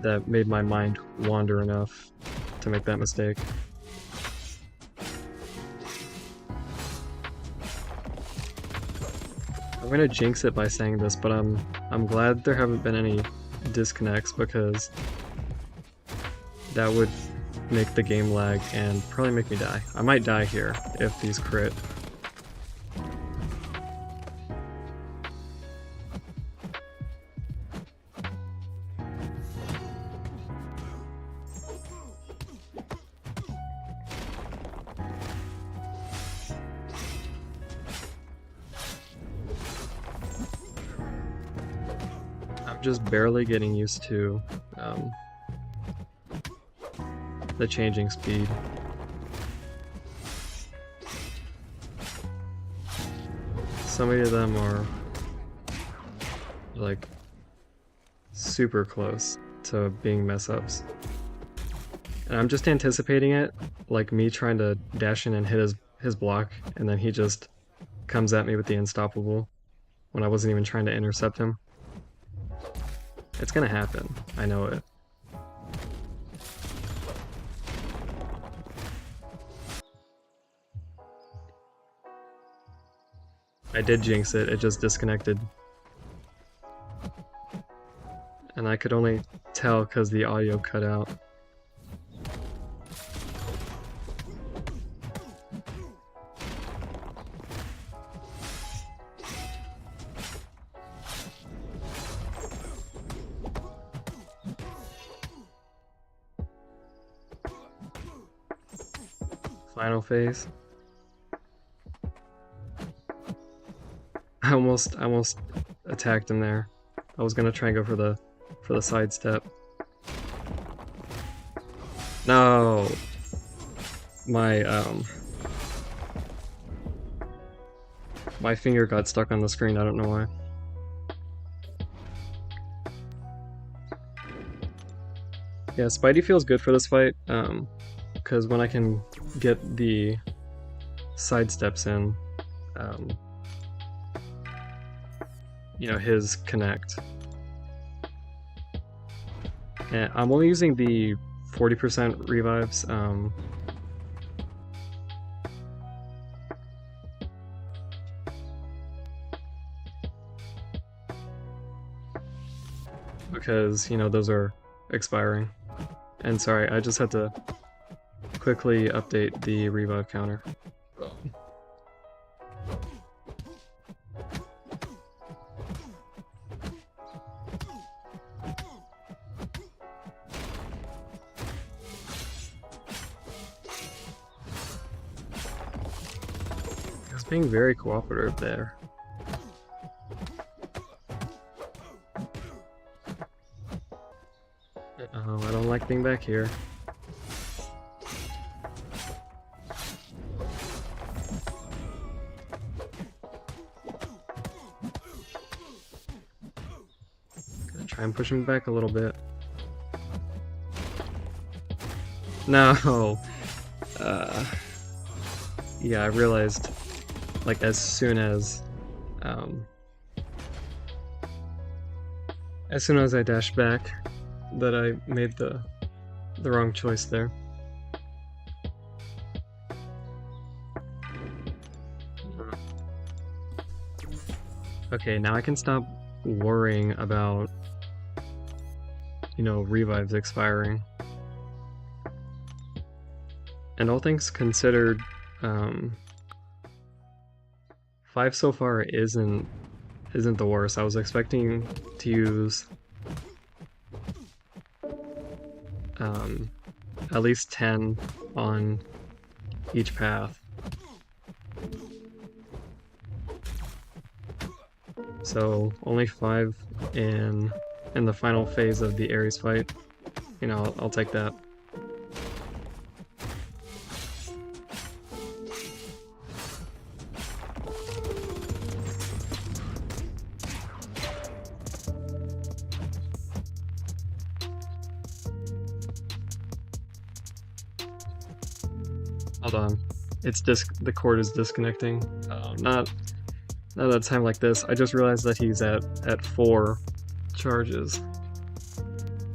that made my mind wander enough to make that mistake. I'm gonna jinx it by saying this, but I'm glad there haven't been any disconnects, because that would make the game lag and probably make me die. I might die here if these crit. Just barely getting used to the changing speed. So many of them are like super close to being mess ups. And I'm just anticipating it, like me trying to dash in and hit his block, and then he just comes at me with the unstoppable when I wasn't even trying to intercept him. It's gonna happen. I know it. I did jinx it, it just disconnected. And I could only tell because the audio cut out. Final phase. I almost attacked him there. I was gonna try and go for the side step. No. My finger got stuck on the screen, I don't know why. Yeah, Spidey feels good for this fight, because when I can get the side steps in, you know, his connect. And I'm only using the 40% revives, because, you know, those are expiring. And sorry, I just had to quickly update the revive counter. I was being very cooperative there. Oh, I don't like being back here. Gonna try and push him back a little bit. No! yeah, I realized, like, as soon as I dashed back, that I made the wrong choice there. Okay, now I can stop worrying about, revives expiring. And all things considered, 5 so far isn't the worst. I was expecting to use at least 10 on each path. So only 5 in the final phase of the Ares fight. I'll take that. Hold on. The cord is disconnecting. Not at a time like this. I just realized that he's at 4 charges.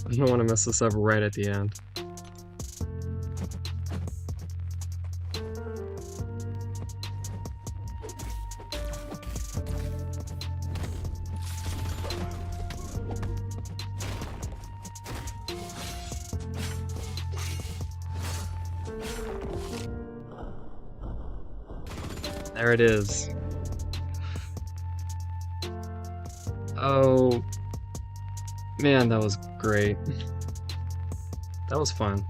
I don't want to mess this up right at the end. There it is. Oh, man, that was great. That was fun.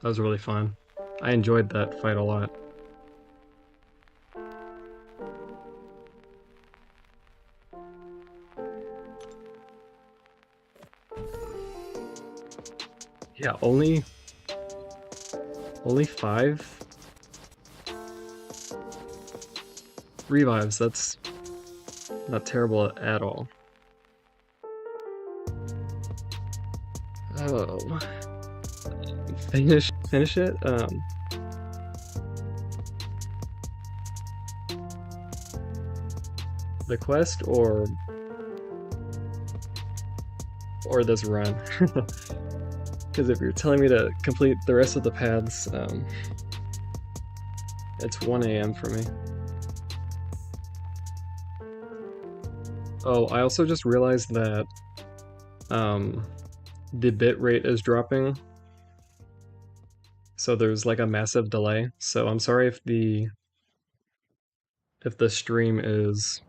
That was really fun. I enjoyed that fight a lot. Yeah, only 5 revives. That's not terrible at all. Oh, finish it. The quest or this run. Because if you're telling me to complete the rest of the paths, it's 1 a.m. for me. Oh, I also just realized that the bit rate is dropping, so there's like a massive delay. So I'm sorry if the stream is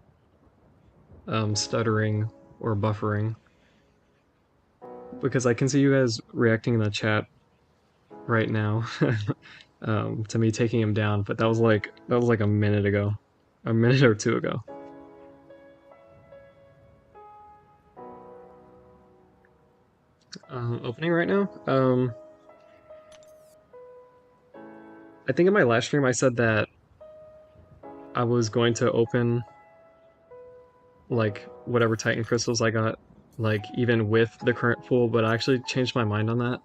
stuttering or buffering, because I can see you guys reacting in the chat right now to me taking him down, but that was like a minute ago, a minute or two ago. Opening right now. I think in my last stream I said that I was going to open like whatever Titan crystals I got, like even with the current pool, but I actually changed my mind on that.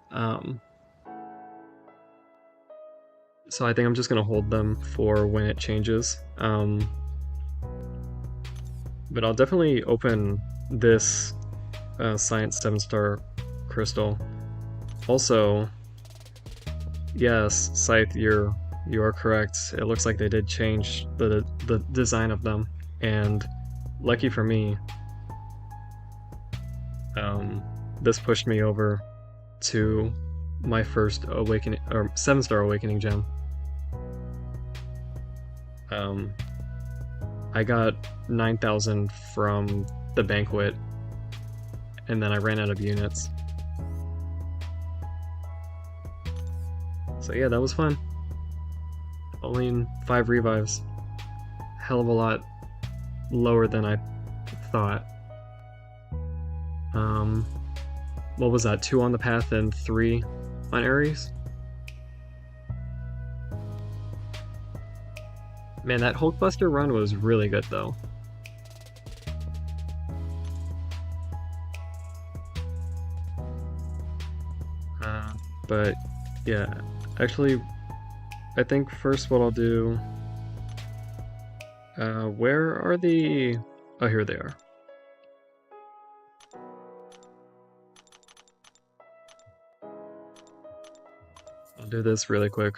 So I think I'm just gonna hold them for when it changes. But I'll definitely open this Science 7-star crystal. Also, yes, Scythe, you are correct. It looks like they did change the design of them, and lucky for me, this pushed me over to my first awakening or 7-star awakening gem. I got 9,000 from the banquet, and then I ran out of units. So yeah, that was fun. Only 5 revives. Hell of a lot lower than I thought. What was that? 2 on the path and 3 on Ares? Man, that Hulkbuster run was really good though. But yeah, actually I think first what I'll do... where are the... Oh, here they are. I'll do this really quick.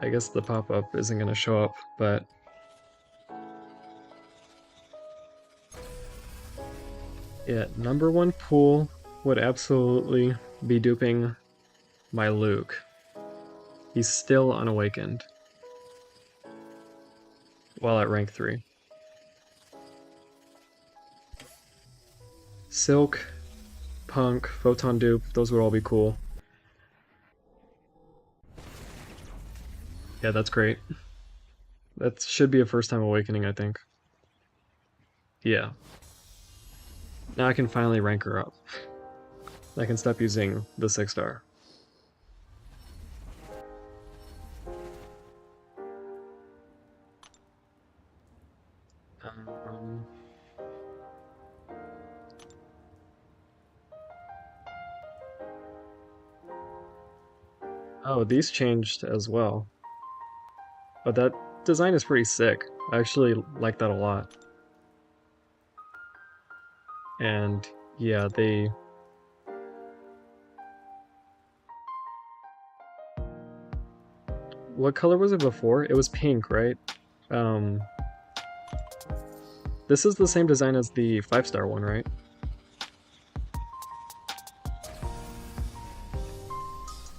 I guess the pop-up isn't going to show up, but... Yeah, number one pool would absolutely be duping my Luke. He's still unawakened. While at rank 3. Silk, Punk, Photon Dupe, those would all be cool. Yeah, that's great. That should be a first time awakening, I think. Yeah. Now I can finally rank her up. I can stop using the 6-star. Oh, these changed as well. But that design is pretty sick. I actually like that a lot. And yeah, they... What color was it before? It was pink, right? This is the same design as the 5-star one, right?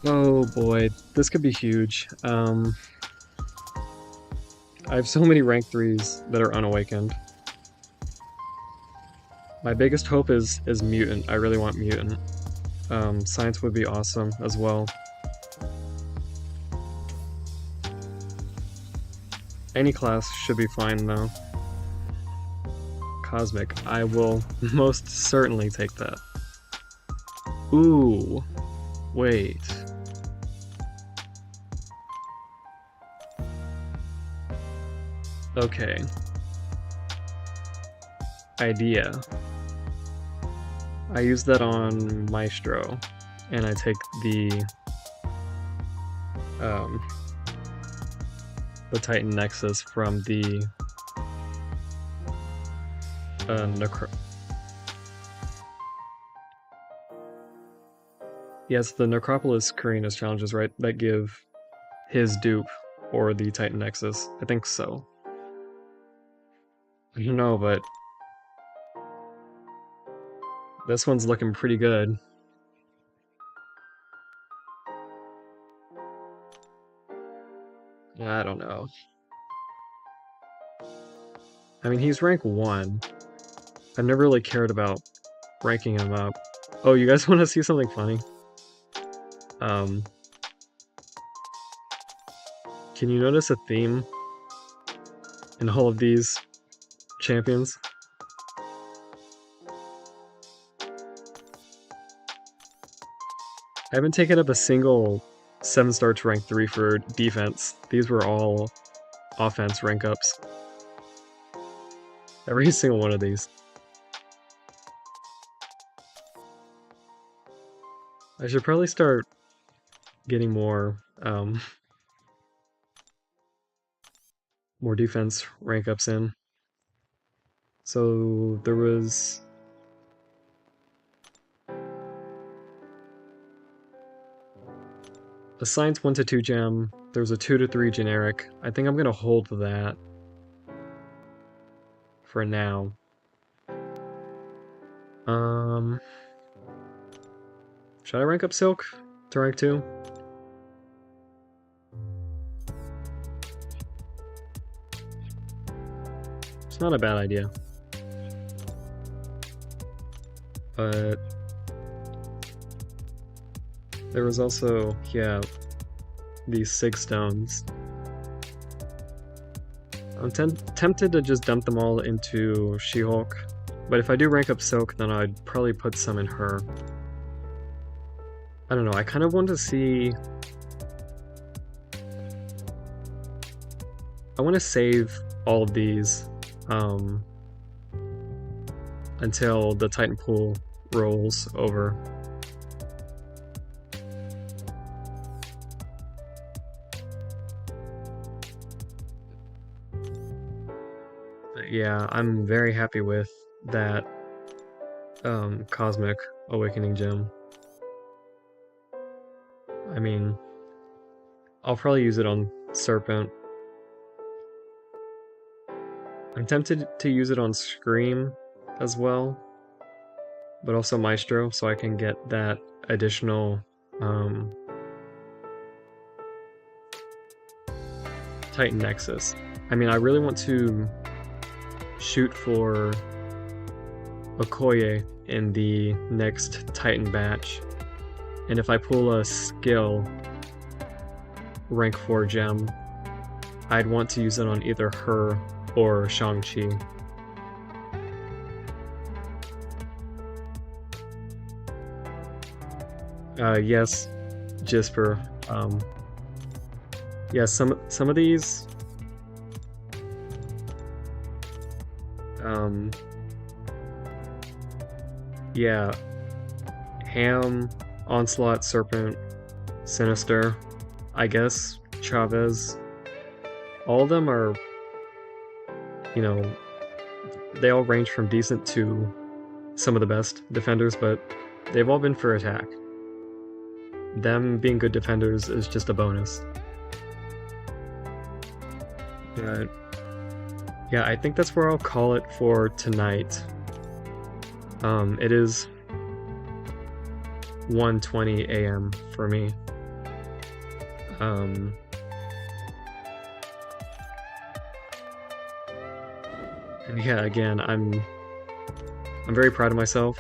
Oh boy, this could be huge. I have so many rank 3s that are unawakened. My biggest hope is Mutant. I really want Mutant. Science would be awesome as well. Any class should be fine though. Cosmic, I will most certainly take that. Ooh, wait. Okay. Idea. I use that on Maestro, and I take the Titan Nexus from the Yes, the Necropolis Carina's challenges, right? That give his dupe or the Titan Nexus. I think so. I don't know, but this one's looking pretty good. I don't know. I mean, he's rank 1. I've never really cared about ranking him up. Oh, you guys want to see something funny? Can you notice a theme in all of these champions? I haven't taken up a single 7-star to rank 3 for defense. These were all offense rank ups. Every single one of these. I should probably start getting more more defense rank ups in. So there was a science 1 to 2 gem. There was a 2 to 3 generic. I think I'm gonna hold that for now. Should I rank up Silk to rank 2? It's not a bad idea. But there was also, yeah, these 6 stones. I'm tempted to just dump them all into She-Hulk, but if I do rank up Silk, then I'd probably put some in her. I don't know, I kind of want to see... I want to save all of these until the Titan pool rolls over. But yeah, I'm very happy with that Cosmic Awakening gem. I mean, I'll probably use it on Serpent. I'm tempted to use it on Scream as well, but also Maestro, so I can get that additional Titan Nexus. I mean, I really want to shoot for Okoye in the next Titan batch, and if I pull a skill rank 4 gem, I'd want to use it on either her or Shang-Chi. Yes, Gisper. Yeah, some of these yeah, Ham, Onslaught, Serpent, Sinister, I guess Chavez. All of them are, you know, they all range from decent to some of the best defenders, but they've all been for attack. Them being good defenders is just a bonus. But yeah, I think that's where I'll call it for tonight. It is 1:20 a.m. for me. And yeah, again, I'm very proud of myself.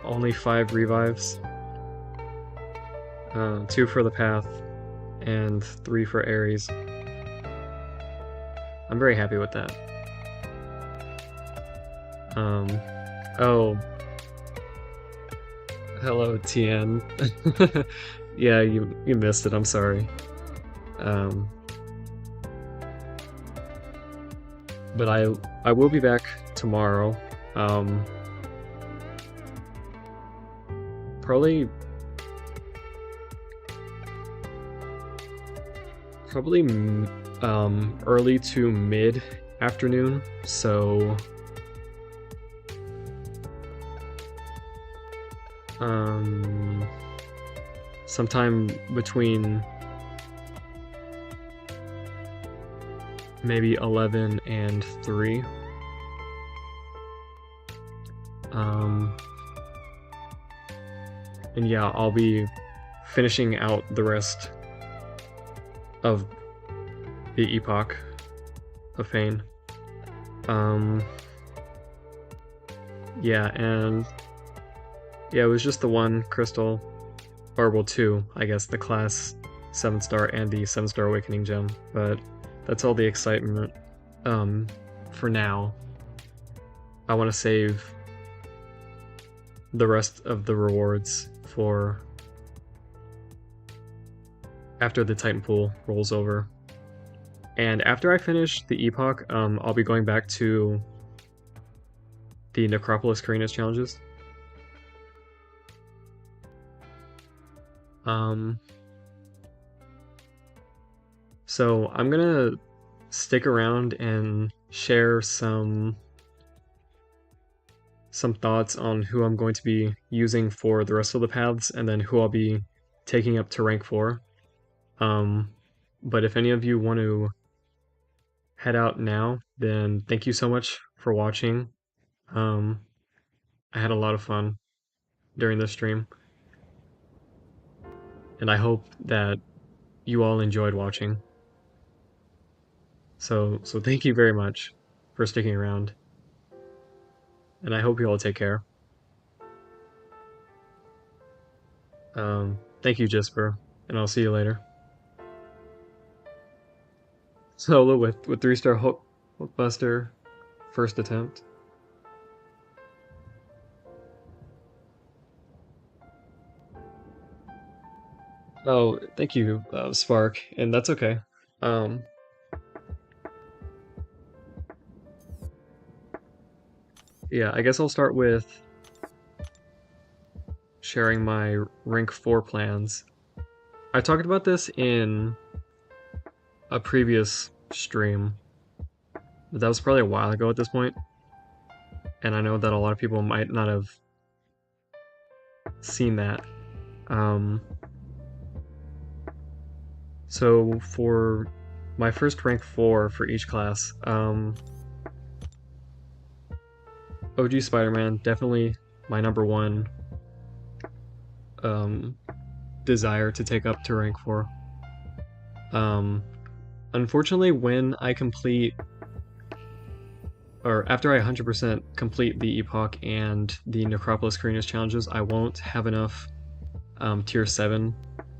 Only 5 revives, 2 for the path, and 3 for Ares. I'm very happy with that. Oh, hello Tien. Yeah, you missed it. I'm sorry. But I will be back tomorrow. Probably early to mid afternoon. So sometime between maybe 11 and 3. And yeah, I'll be finishing out the rest of the Epoch of Fane. Yeah, and yeah, it was just the one crystal, or well, 2, I guess, the class 7-star and the 7-star Awakening gem, but that's all the excitement for now. I want to save the rest of the rewards for after the Titan pool rolls over. And after I finish the Epoch, I'll be going back to the Necropolis Carinas challenges. So I'm gonna stick around and share some thoughts on who I'm going to be using for the rest of the paths, and then who I'll be taking up to rank 4. But if any of you want to head out now, then thank you so much for watching. I had a lot of fun during this stream, and I hope that you all enjoyed watching. So thank you very much for sticking around, and I hope you all take care. Thank you, Jesper, and I'll see you later. Solo with 3-star Hookbuster, first attempt. Oh, thank you, Spark, and that's okay. yeah, I guess I'll start with sharing my rank 4 plans. I talked about this in a previous stream, but that was probably a while ago at this point, and I know that a lot of people might not have seen that. So for my first rank 4 for each class, OG Spider-Man, definitely my number 1 desire to take up to rank 4. Unfortunately, when I complete, or after I 100% complete the Epoch and the Necropolis Carinas challenges, I won't have enough tier 7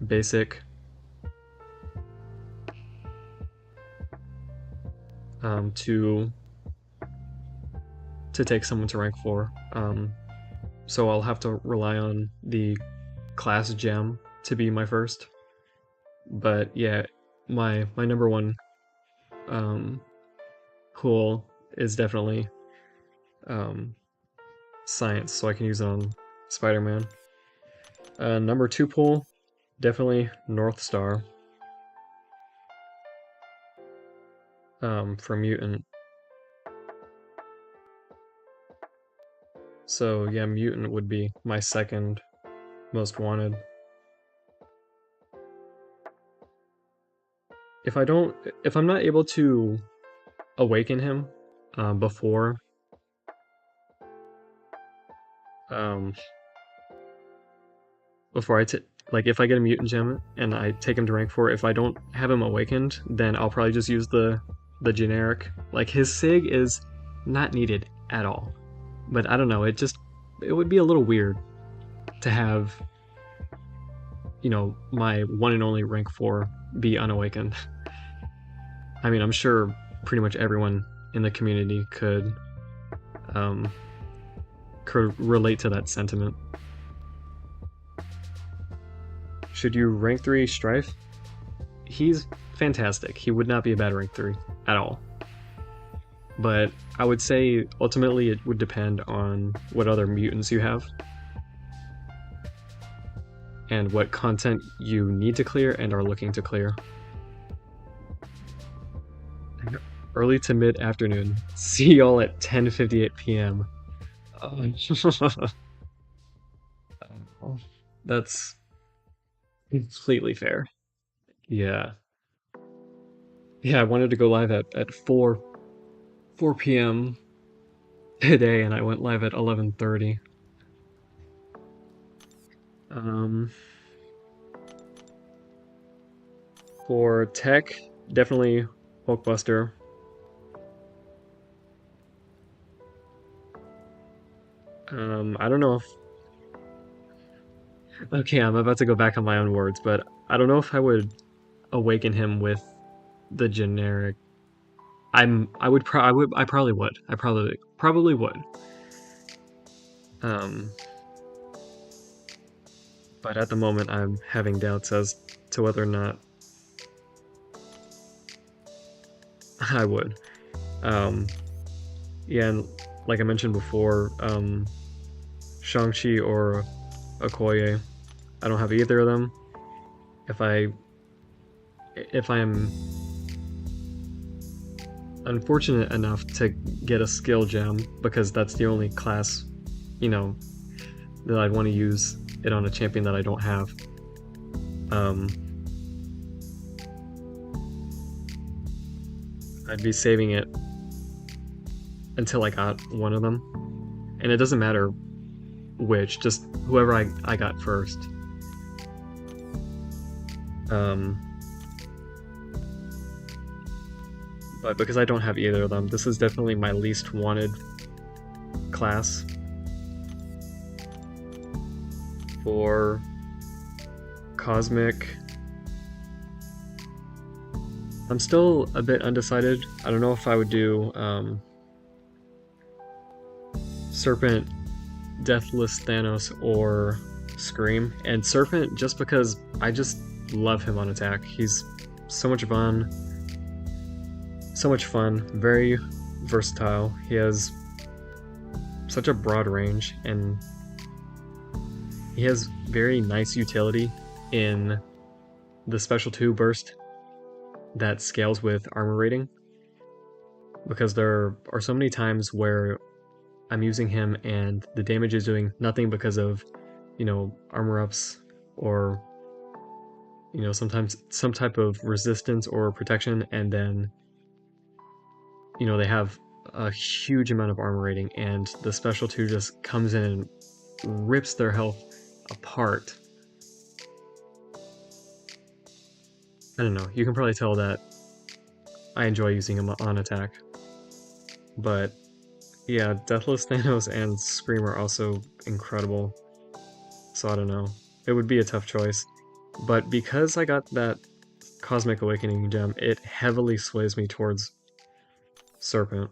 basic to take someone to rank 4. So I'll have to rely on the class gem to be my first. But yeah, my number 1 pool is definitely science, so I can use it on Spider-Man. Number 2 pool, definitely North Star for mutant. So yeah, mutant would be my second most wanted. If I'm not able to awaken him before if I get a mutant gem and I take him to rank 4, if I don't have him awakened, then I'll probably just use the generic. Like, his sig is not needed at all. But I don't know, it would be a little weird to have, you know, my one and only rank 4 be unawakened. I mean, I'm sure pretty much everyone in the community could relate to that sentiment. Should you rank 3 Strife? He's fantastic. He would not be a bad rank 3 at all. But I would say ultimately it would depend on what other mutants you have and what content you need to clear and are looking to clear. Early to mid-afternoon. See y'all at 10:58 p.m. That's completely fair. Yeah. Yeah, I wanted to go live at 4 p.m. today, and I went live at 11:30. For tech, definitely Hulkbuster. I don't know if... Okay, I'm about to go back on my own words, but I don't know if I would awaken him with the generic. I probably would. I probably would. But at the moment I'm having doubts as to whether or not I would. Yeah, and like I mentioned before, Shang-Chi or Okoye, I don't have either of them. If I'm unfortunate enough to get a skill gem, because that's the only class, you know, that I'd want to use it on a champion that I don't have. I'd be saving it until I got one of them. And it doesn't matter which, just whoever I got first. But because I don't have either of them, this is definitely my least wanted class. For Cosmic, I'm still a bit undecided. I don't know if I would do Serpent, Deathless Thanos, or Scream. And Serpent, just because I just love him on attack. He's so much fun. Very versatile. He has such a broad range, and he has very nice utility in the Special 2 burst that scales with armor rating, because there are so many times where I'm using him and the damage is doing nothing because of, armor ups or, sometimes some type of resistance or protection, and then, they have a huge amount of armor rating, and the Special 2 just comes in and rips their health apart. I don't know, you can probably tell that I enjoy using him on attack. But yeah, Deathless Thanos and Scream are also incredible. So I don't know. It would be a tough choice. But because I got that Cosmic Awakening gem, it heavily sways me towards Serpent.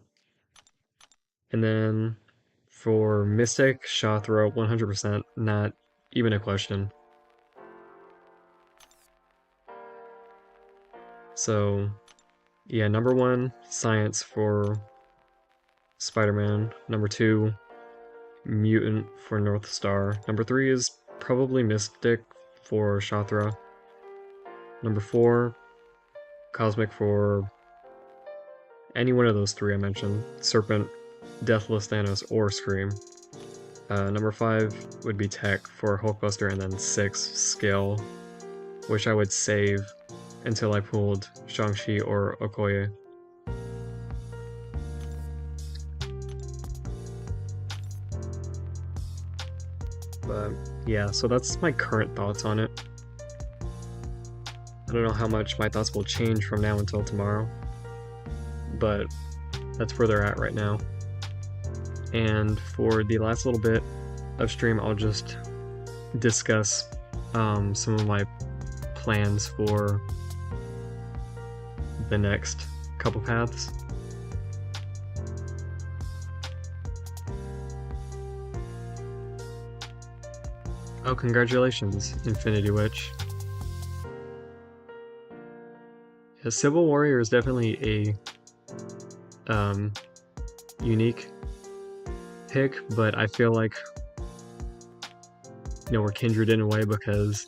And then for Mystic, Shathra, 100%, not even a question. So yeah, number 1, Science for Spider-Man. Number 2, Mutant for North Star. Number 3 is probably Mystic for Shathra. Number 4, Cosmic for any one of those 3 I mentioned. Serpent, Deathless Thanos, or Scream. Number 5 would be Tech for Hulkbuster, and then 6, Scale, which I would save until I pulled Shang-Chi or Okoye. But yeah, so that's my current thoughts on it. I don't know how much my thoughts will change from now until tomorrow, but that's where they're at right now. And for the last little bit of stream, I'll just discuss some of my plans for the next couple paths. Oh, congratulations, Infinity Witch. Yeah, Civil Warrior is definitely a unique pick, but I feel like we're kindred in a way because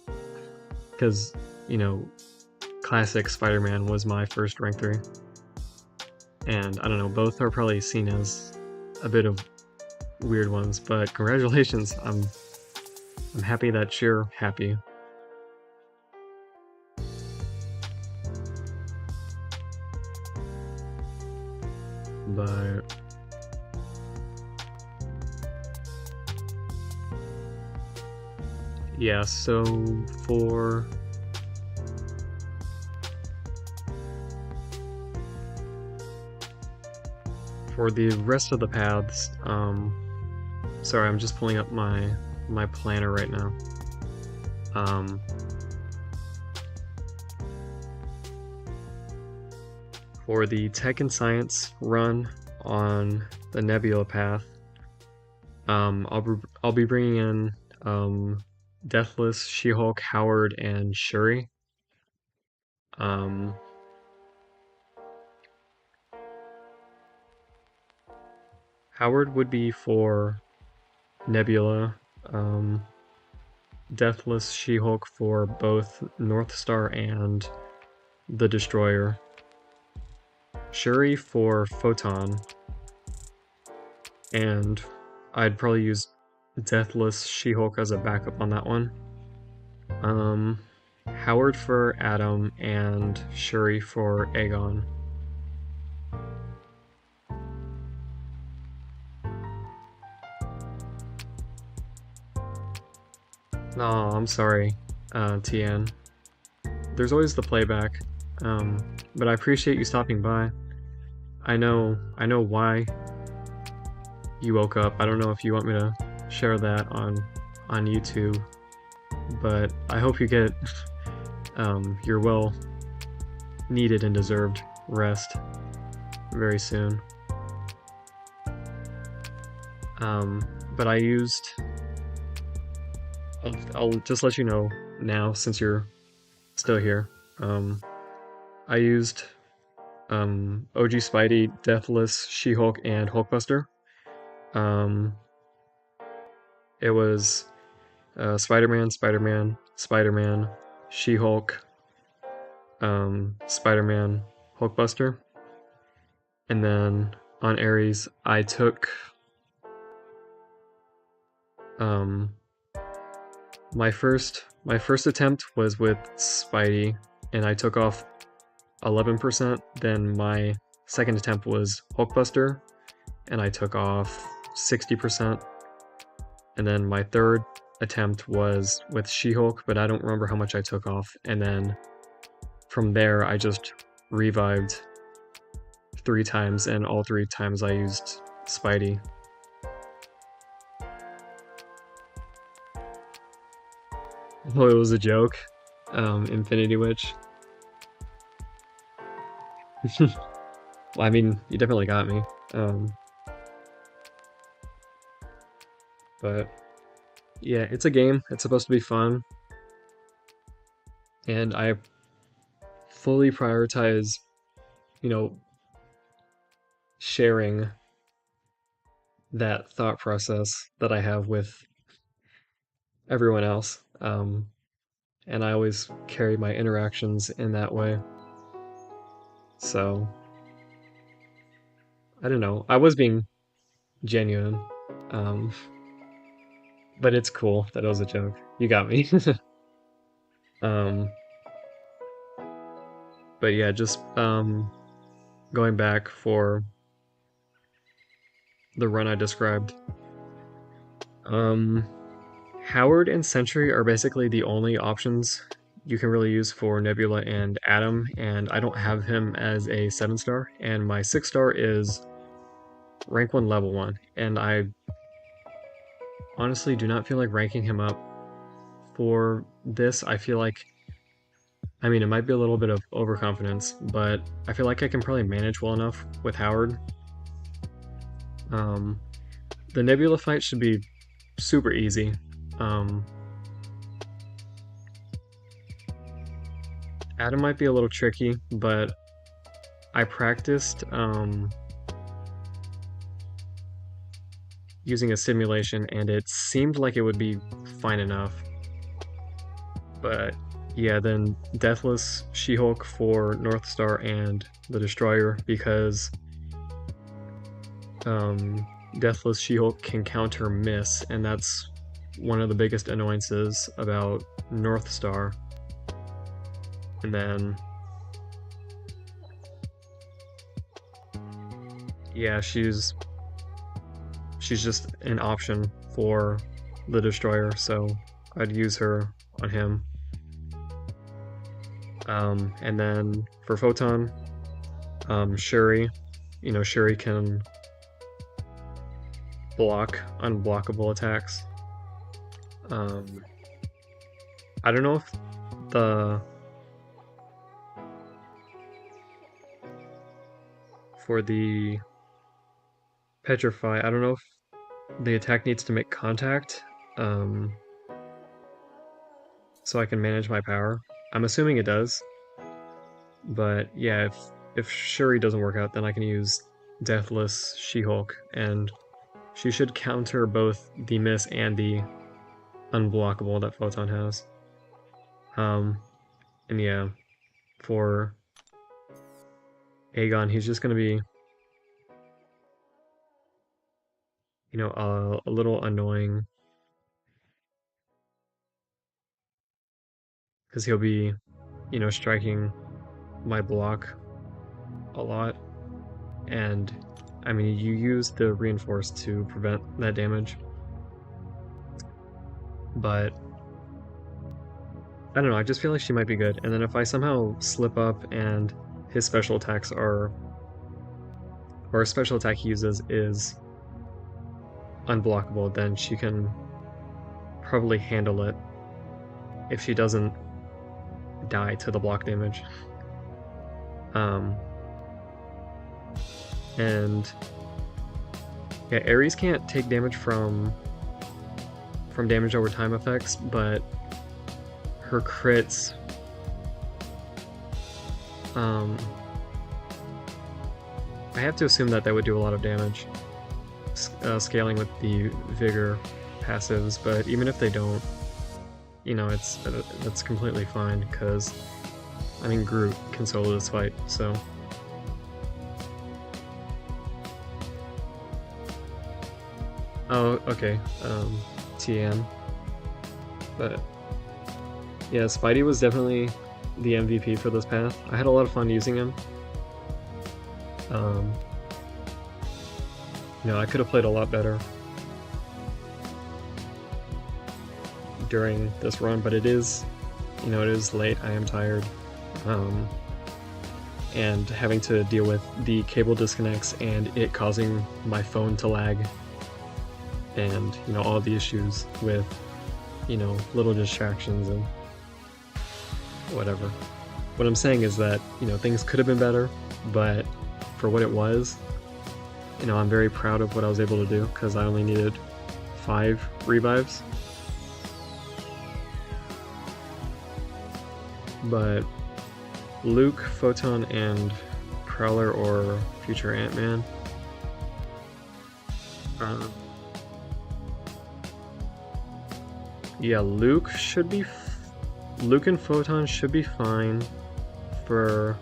classic Spider-Man was my first rank 3, and I don't know, both are probably seen as a bit of weird ones, but congratulations. I'm happy that you're happy. But yeah, so for the rest of the paths, sorry, I'm just pulling up my planner right now. For the Tech and Science run on the Nebula path, I'll be bringing in Deathless, She-Hulk, Howard, and Shuri. Howard would be for Nebula, Deathless, She-Hulk for both North Star and the Destroyer, Shuri for Photon, and I'd probably use Deathless She-Hulk as a backup on that one. Howard for Atom, and Shuri for Aegon. Oh, I'm sorry, Tian. There's always the playback, but I appreciate you stopping by. I know why you woke up. I don't know if you want me to share that on YouTube, but I hope you get your well needed and deserved rest very soon. But I used, I'll just let you know now since you're still here. I used OG Spidey, Deathless, She-Hulk, and Hulkbuster. It was Spider-Man, Spider-Man, Spider-Man, She-Hulk, Spider-Man, Hulkbuster, and then on Ares I took um, my first attempt was with Spidey, and I took off 11%. Then my second attempt was Hulkbuster, and I took off 60%. And then my third attempt was with She-Hulk, but I don't remember how much I took off. And then from there, I just revived 3 times, and all 3 times I used Spidey. Oh, it was a joke. Infinity Witch. Well, I mean, you definitely got me. But yeah, it's a game. It's supposed to be fun, and I fully prioritize, you know, sharing that thought process that I have with everyone else. And I always carry my interactions in that way. So, I don't know. I was being genuine. Um, but it's cool that it was a joke. You got me. um, but yeah, just going back for the run I described. Um, Howard and Sentry are basically the only options you can really use for Nebula and Atom, and I don't have him as a 7-star, and my 6-star is rank 1 level 1, and I honestly do not feel like ranking him up for this. I feel like, I mean, it might be a little bit of overconfidence, but I feel like I can probably manage well enough with Howard. Um, the Nebula fight should be super easy. Atom might be a little tricky, but I practiced using a simulation, and it seemed like it would be fine enough. But yeah, then Deathless She-Hulk for North Star and the Destroyer, because Deathless She-Hulk can counter miss, and that's one of the biggest annoyances about North Star. And then yeah, she's just an option for the Destroyer, so I'd use her on him. And then for Photon, Shuri, Shuri can block unblockable attacks. I don't know if for the Petrify, I don't know if the attack needs to make contact, so I can manage my power. I'm assuming it does, but yeah, if Shuri doesn't work out, then I can use Deathless She-Hulk, and she should counter both the miss and the unblockable that Photon has. And yeah, for Aegon, he's just gonna be, a little annoying, because he'll be, striking my block a lot, and I mean, you use the reinforce to prevent that damage, but I don't know, I just feel like she might be good. And then if I somehow slip up and his special attacks or a special attack he uses is unblockable, then she can probably handle it if she doesn't die to the block damage. And yeah, Ares can't take damage from damage over time effects, but her crits, I have to assume that would do a lot of damage, scaling with the Vigor passives, but even if they don't, you know, that's completely fine, because, I mean, Groot can solo this fight, so... Oh, okay, TN. But, yeah, Spidey was definitely the MVP for this path. I had a lot of fun using him. You know, I could have played a lot better during this run, but it is, you know, it is late, I am tired. And having to deal with the cable disconnects and it causing my phone to lag, and, you know, all the issues with, you know, little distractions and whatever. What I'm saying is that, you know, things could have been better, but for what it was, you know, I'm very proud of what I was able to do, because I only needed 5 revives. But Luke, Photon, and Prowler or future Ant-Man. Yeah, Luke and Photon should be fine for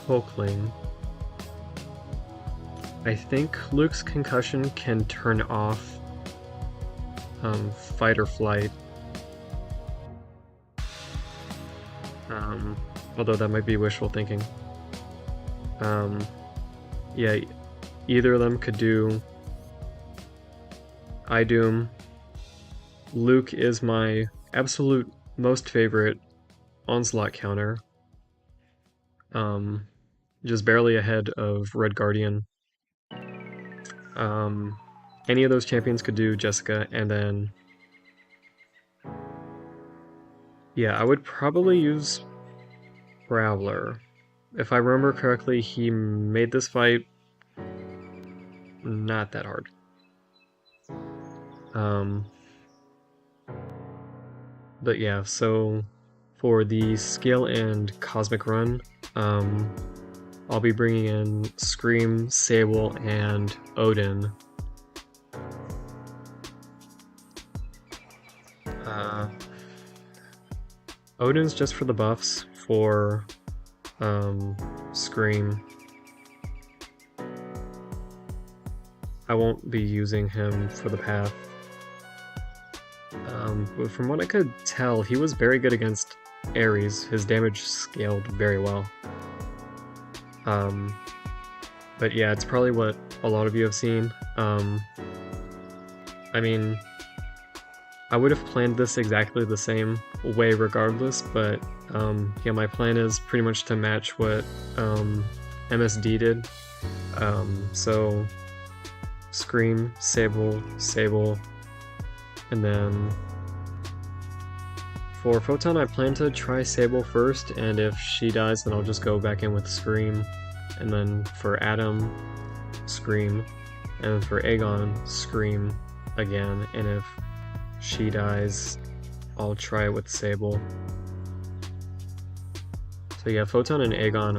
Hulkling. I think Luke's concussion can turn off fight or flight. Although that might be wishful thinking. Yeah, either of them could do iDoom. Luke is my absolute most favorite onslaught counter. Just barely ahead of Red Guardian. Any of those champions could do Jessica, and then... yeah, I would probably use Prowler. If I remember correctly, he made this fight not that hard. But yeah, so for the Scale and Cosmic run, I'll be bringing in Scream, Sable, and Odin. Odin's just for the buffs for Scream. I won't be using him for the path. But from what I could tell, he was very good against Ares. His damage scaled very well. But yeah, it's probably what a lot of you have seen. I mean, I would have planned this exactly the same way regardless, but yeah, my plan is pretty much to match what MSD did. So Scream, Sable, and then for Photon I plan to try Sable first, and if she dies then I'll just go back in with Scream, and then for Adam, Scream, and then for Aegon, Scream again, and if she dies I'll try it with Sable. So yeah, Photon and Aegon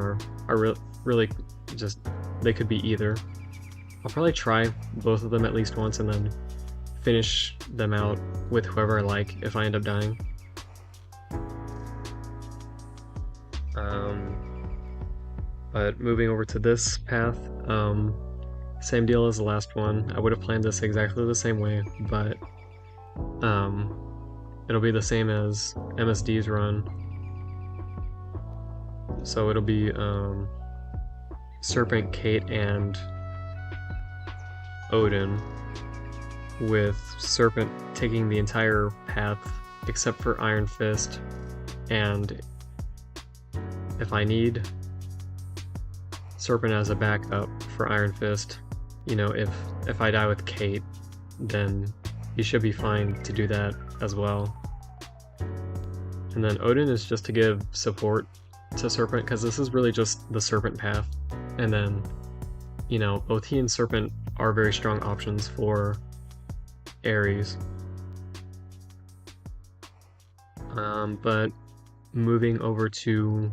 are really just, they could be either. I'll probably try both of them at least once and then finish them out with whoever I like if I end up dying. But moving over to this path, same deal as the last one. I would have planned this exactly the same way, but it'll be the same as MSD's run. So it'll be Serpent, Kate, and Odin, with Serpent taking the entire path except for Iron Fist, and if I need Serpent as a backup for Iron Fist, you know, if I die with Kate, then he should be fine to do that as well. And then Odin is just to give support to Serpent, because this is really just the Serpent path, and then, you know, both he and Serpent are very strong options for Ares. But moving over to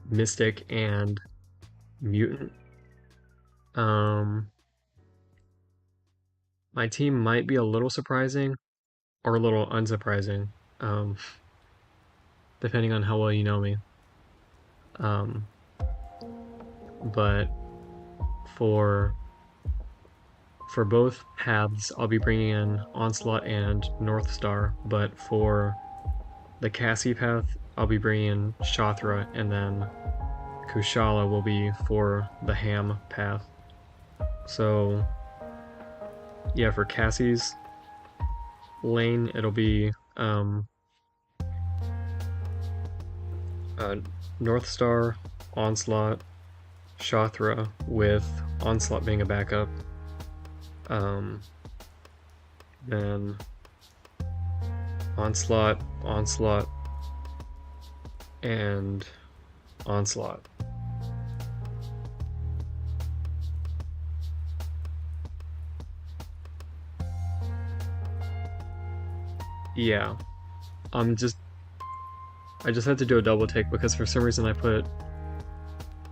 Mystic and Mutant, I'm my team might be a little surprising or a little unsurprising, um, depending on how well you know me. Um, but for for both paths, I'll be bringing in Onslaught and North Star. But for the Cassie path, I'll be bringing in Shathra, and then Kushala will be for the Ham path. So yeah, for Cassie's lane, it'll be North Star, Onslaught, Shathra, with Onslaught being a backup. Then Onslaught, and Onslaught. Yeah, I just had to do a double take because for some reason I put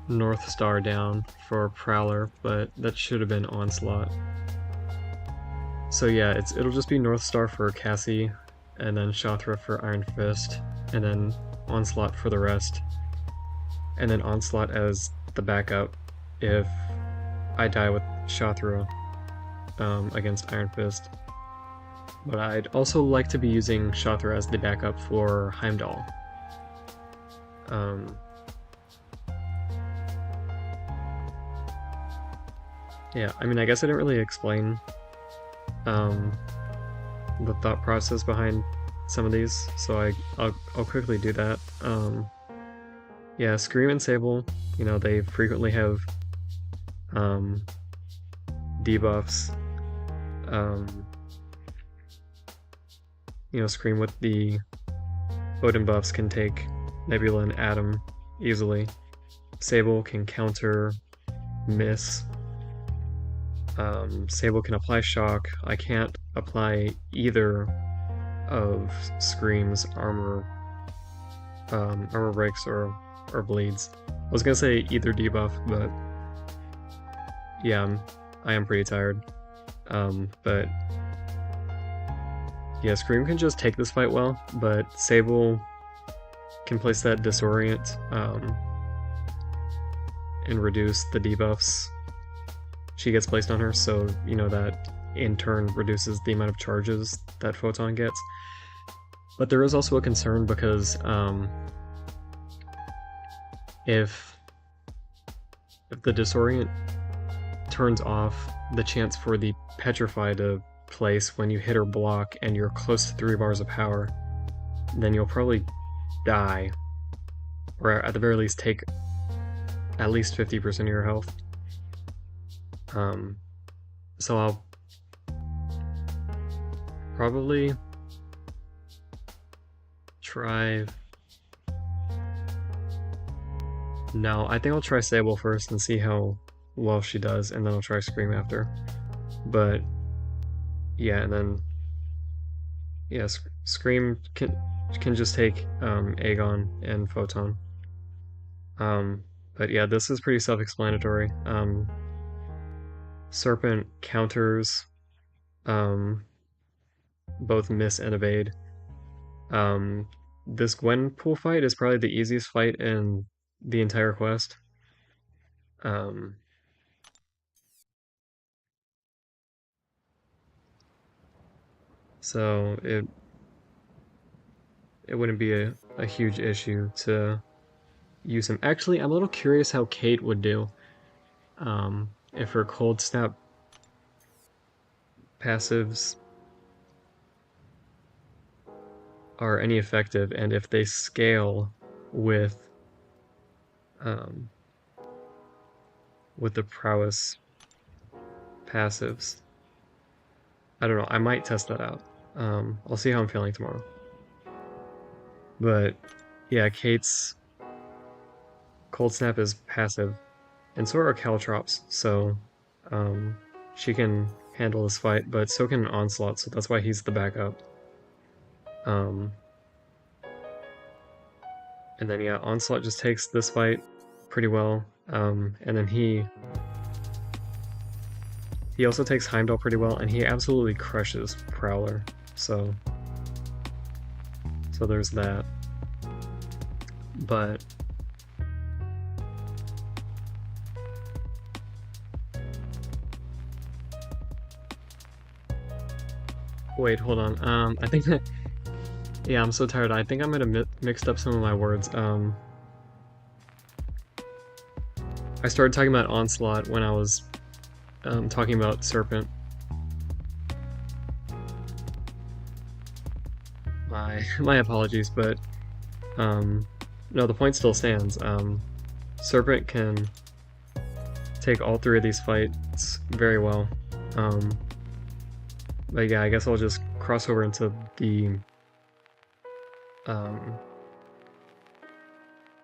North Star down for Prowler, but that should have been Onslaught. So yeah, it'll just be North Star for Cassie, and then Shathra for Iron Fist, and then Onslaught for the rest. And then Onslaught as the backup if I die with Shathra against Iron Fist. But I'd also like to be using Shathra as the backup for Heimdall. Yeah, I mean, I guess I didn't really explain the thought process behind some of these, so I'll quickly do that. Yeah, Scream and Sable, you know, they frequently have debuffs. You know, Scream with the Odin buffs can take Nebula and Atom easily. Sable can counter Miss. Sable can apply Shock. I can't apply either of Scream's armor breaks or bleeds. I was gonna say either debuff, but yeah, I am pretty tired. But yeah, Scream can just take this fight well, but Sable can place that Disorient and reduce the debuffs she gets placed on her, so you know that in turn reduces the amount of charges that Photon gets. But there is also a concern because if the Disorient turns off the chance for the Petrify to place when you hit or block and you're close to 3 bars of power, then you'll probably die, or at the very least take at least 50% of your health. So I'll probably try... No, I think I'll try Sable first and see how well she does, and then I'll try Scream after. But yeah, and then yeah, Scream can just take Aegon and Photon. But yeah, this is pretty self-explanatory. Serpent counters both Miss and Evade. This Gwenpool fight is probably the easiest fight in the entire quest. So it wouldn't be a huge issue to use him. Actually, I'm a little curious how Kate would do. If her Cold Snap passives are any effective, and if they scale with the prowess passives. I don't know. I might test that out. I'll see how I'm feeling tomorrow. But yeah, Kate's Cold Snap is passive, and so are Caltrops, so she can handle this fight, but so can Onslaught, so that's why he's the backup. And then yeah, Onslaught just takes this fight pretty well, and then he He also takes Heimdall pretty well, and he absolutely crushes Prowler. So there's that. But wait, hold on. I think that, yeah, I'm so tired. I think I might have mixed up some of my words. I started talking about Onslaught when I was talking about Serpent. My apologies, but no, the point still stands. Serpent can take all three of these fights very well. But yeah, I guess I'll just cross over into the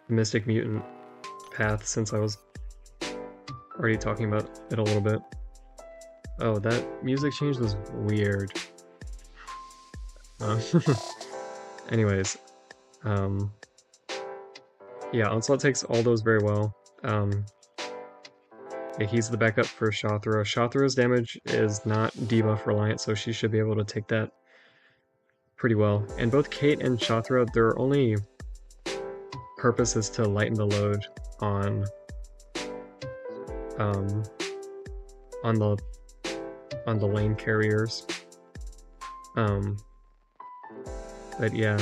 Mystic Mutant path since I was already talking about it a little bit. Oh, that music change was weird. Anyways, yeah, Onslaught takes all those very well. Yeah, he's the backup for Shothra. Shothra's damage is not debuff reliant, so she should be able to take that pretty well. And both Kate and Shothra, their only purpose is to lighten the load on the lane carriers. But yeah,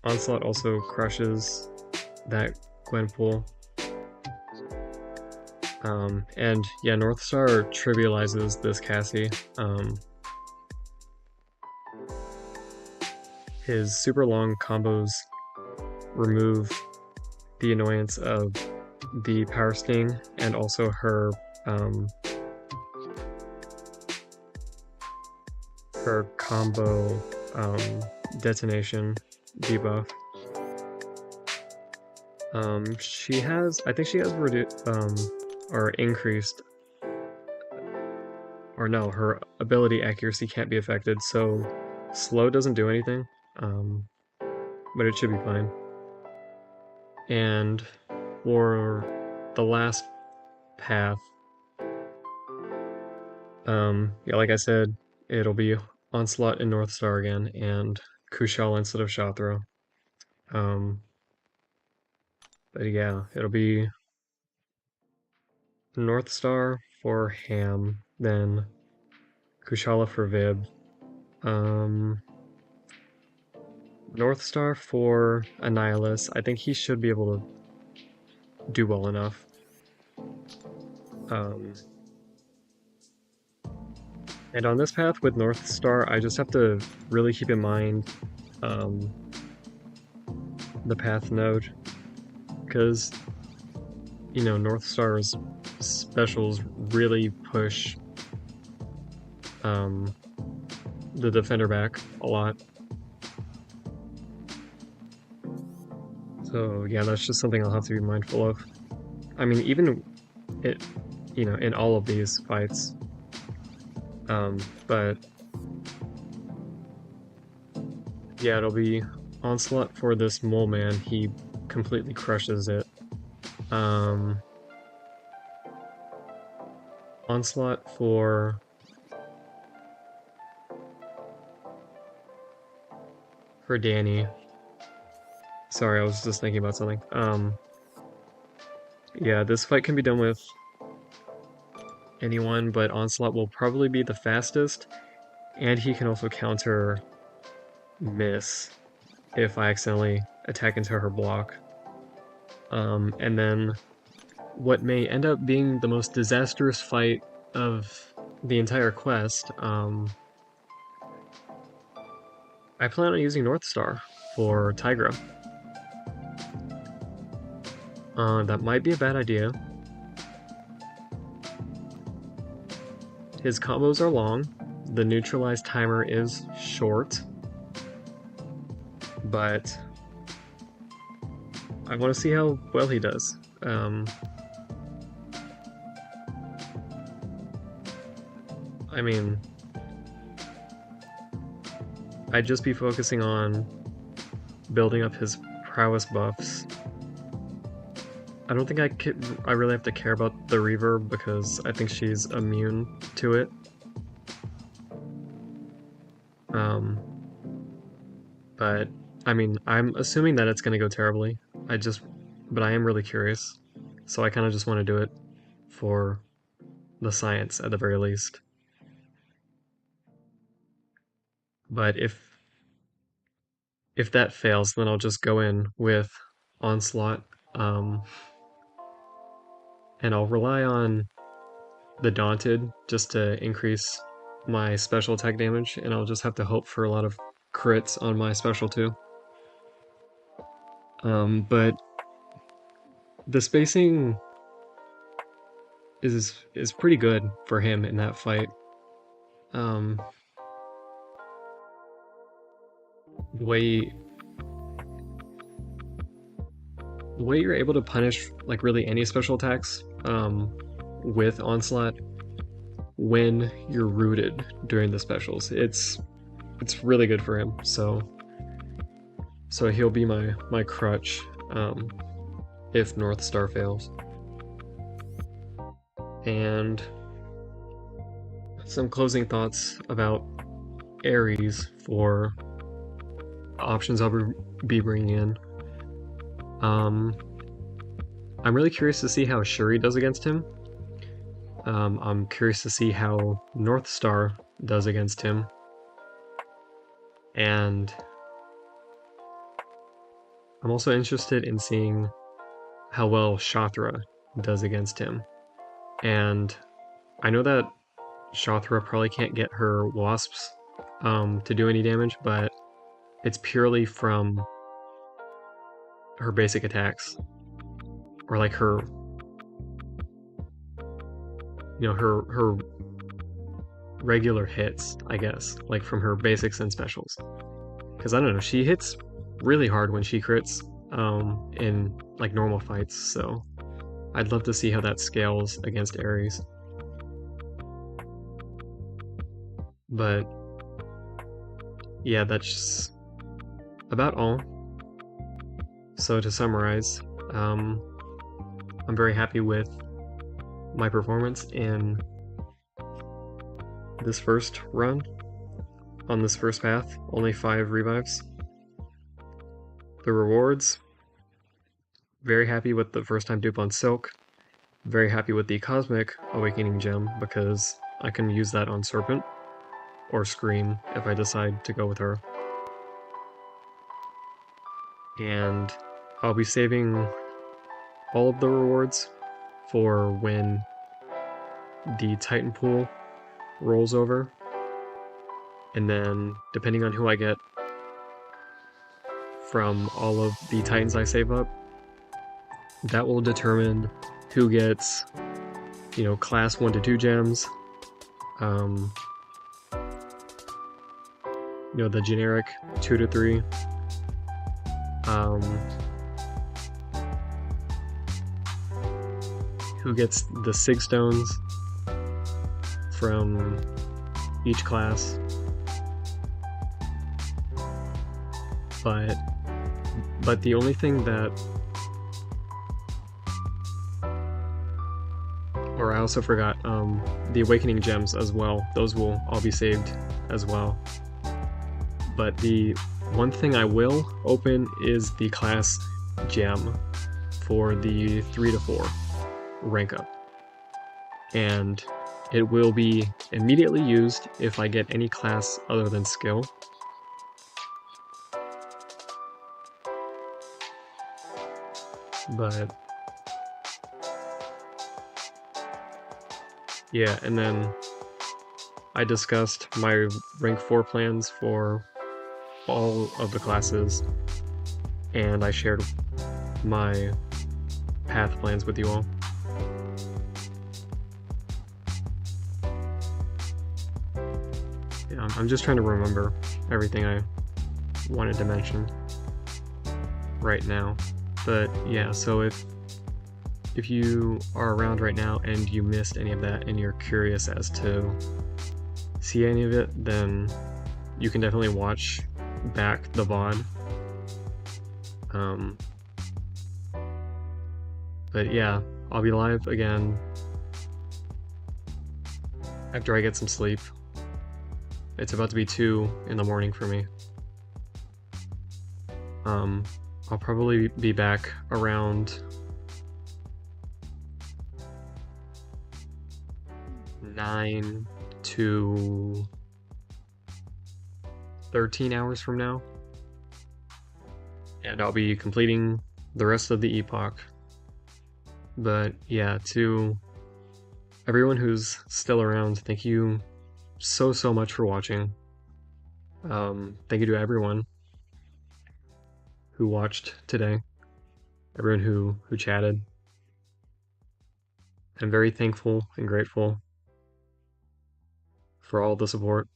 Onslaught also crushes that Gwenpool. And yeah, Northstar trivializes this Cassie. His super long combos remove the annoyance of the Power Sting and also her combo detonation debuff. She has, I think she has or increased, or no, her ability accuracy can't be affected, so slow doesn't do anything, but it should be fine. And for the last path, yeah, like I said, it'll be Onslaught and Northstar again, and Kushala instead of Shothra. But yeah, it'll be Northstar for Ham, then Kushala for Vib. Northstar for Annihilus. I think he should be able to do well enough. And on this path with Northstar, I just have to really keep in mind the path node, because you know, Northstar's specials really push the defender back a lot. So yeah, that's just something I'll have to be mindful of. I mean, even it, you know, in all of these fights. But yeah, it'll be Onslaught for this Mole Man. He completely crushes it. Onslaught for Danny. Sorry, I was just thinking about something. Yeah, this fight can be done with anyone, but Onslaught will probably be the fastest, and he can also counter miss if I accidentally attack into her block. And then what may end up being the most disastrous fight of the entire quest, I plan on using Northstar for Tigra. That might be a bad idea. His combos are long, the neutralize timer is short, but I want to see how well he does. I mean, I'd just be focusing on building up his prowess buffs I don't think I really have to care about the reverb because I think she's immune to it. Um, but I mean, I'm assuming that it's gonna go terribly. But I am really curious, so I kind of just want to do it for the science at the very least. But if that fails, then I'll just go in with Onslaught, um, and I'll rely on the Daunted just to increase my special attack damage, and I'll just have to hope for a lot of crits on my special too. But the spacing is pretty good for him in that fight. Um, the way the way you're able to punish like really any special attacks with Onslaught when you're rooted during the specials, it's really good for him. So he'll be my crutch if North Star fails. And some closing thoughts about Ares for options I'll be bringing in. I'm really curious to see how Shuri does against him. I'm curious to see how North Star does against him. And I'm also interested in seeing how well Shathra does against him. And I know that Shathra probably can't get her wasps to do any damage, but it's purely from her basic attacks. Or like her her regular hits, I guess, like from her basics and specials. Because I don't know, she hits really hard when she crits in like normal fights, so I'd love to see how that scales against Ares. But yeah, that's about all. So to summarize, I'm very happy with my performance in this first run, on this first path. Only 5 revives. The rewards, very happy with the first time dupe on Silk. Very happy with the Cosmic Awakening Gem because I can use that on Serpent or Scream if I decide to go with her. And I'll be saving all of the rewards for when the Titan pool rolls over. And then, depending on who I get from all of the Titans I save up, that will determine who gets, class 1 to 2 gems, the generic 2 to 3, who gets the Sig Stones from each class. But the only thing that, or I also forgot, the Awakening Gems as well. Those will all be saved as well. But the one thing I will open is the class gem for the 3 to 4 rank up. And it will be immediately used if I get any class other than skill. But yeah, and then I discussed my rank 4 plans for all of the classes, and I shared my path plans with you all. Yeah, I'm just trying to remember everything I wanted to mention right now. But yeah, so if you are around right now and you missed any of that and you're curious as to see any of it, then you can definitely watch back the VOD. But yeah, I'll be live again after I get some sleep. It's about to be 2 in the morning for me. Um, I'll probably be back around 9 to 13 hours from now. And I'll be completing the rest of the Epoch. But yeah, to everyone who's still around, thank you so much for watching. Thank you to everyone who watched today, everyone who chatted. I'm very thankful and grateful for all the support.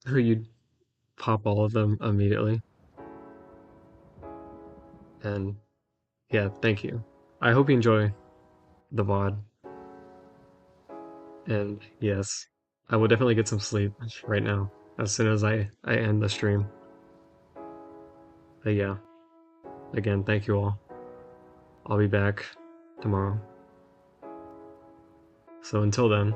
You'd pop all of them immediately. And yeah, thank you. I hope you enjoy the VOD. And yes, I will definitely get some sleep right now as soon as I end the stream. But yeah, again, thank you all. I'll be back tomorrow. So until then,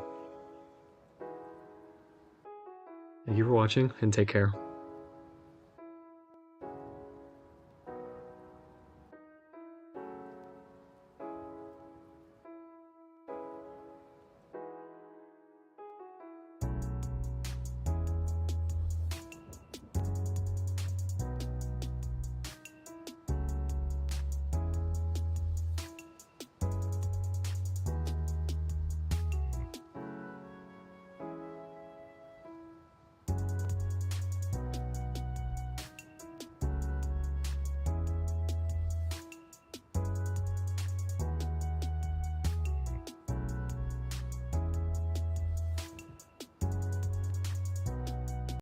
thank you for watching and take care.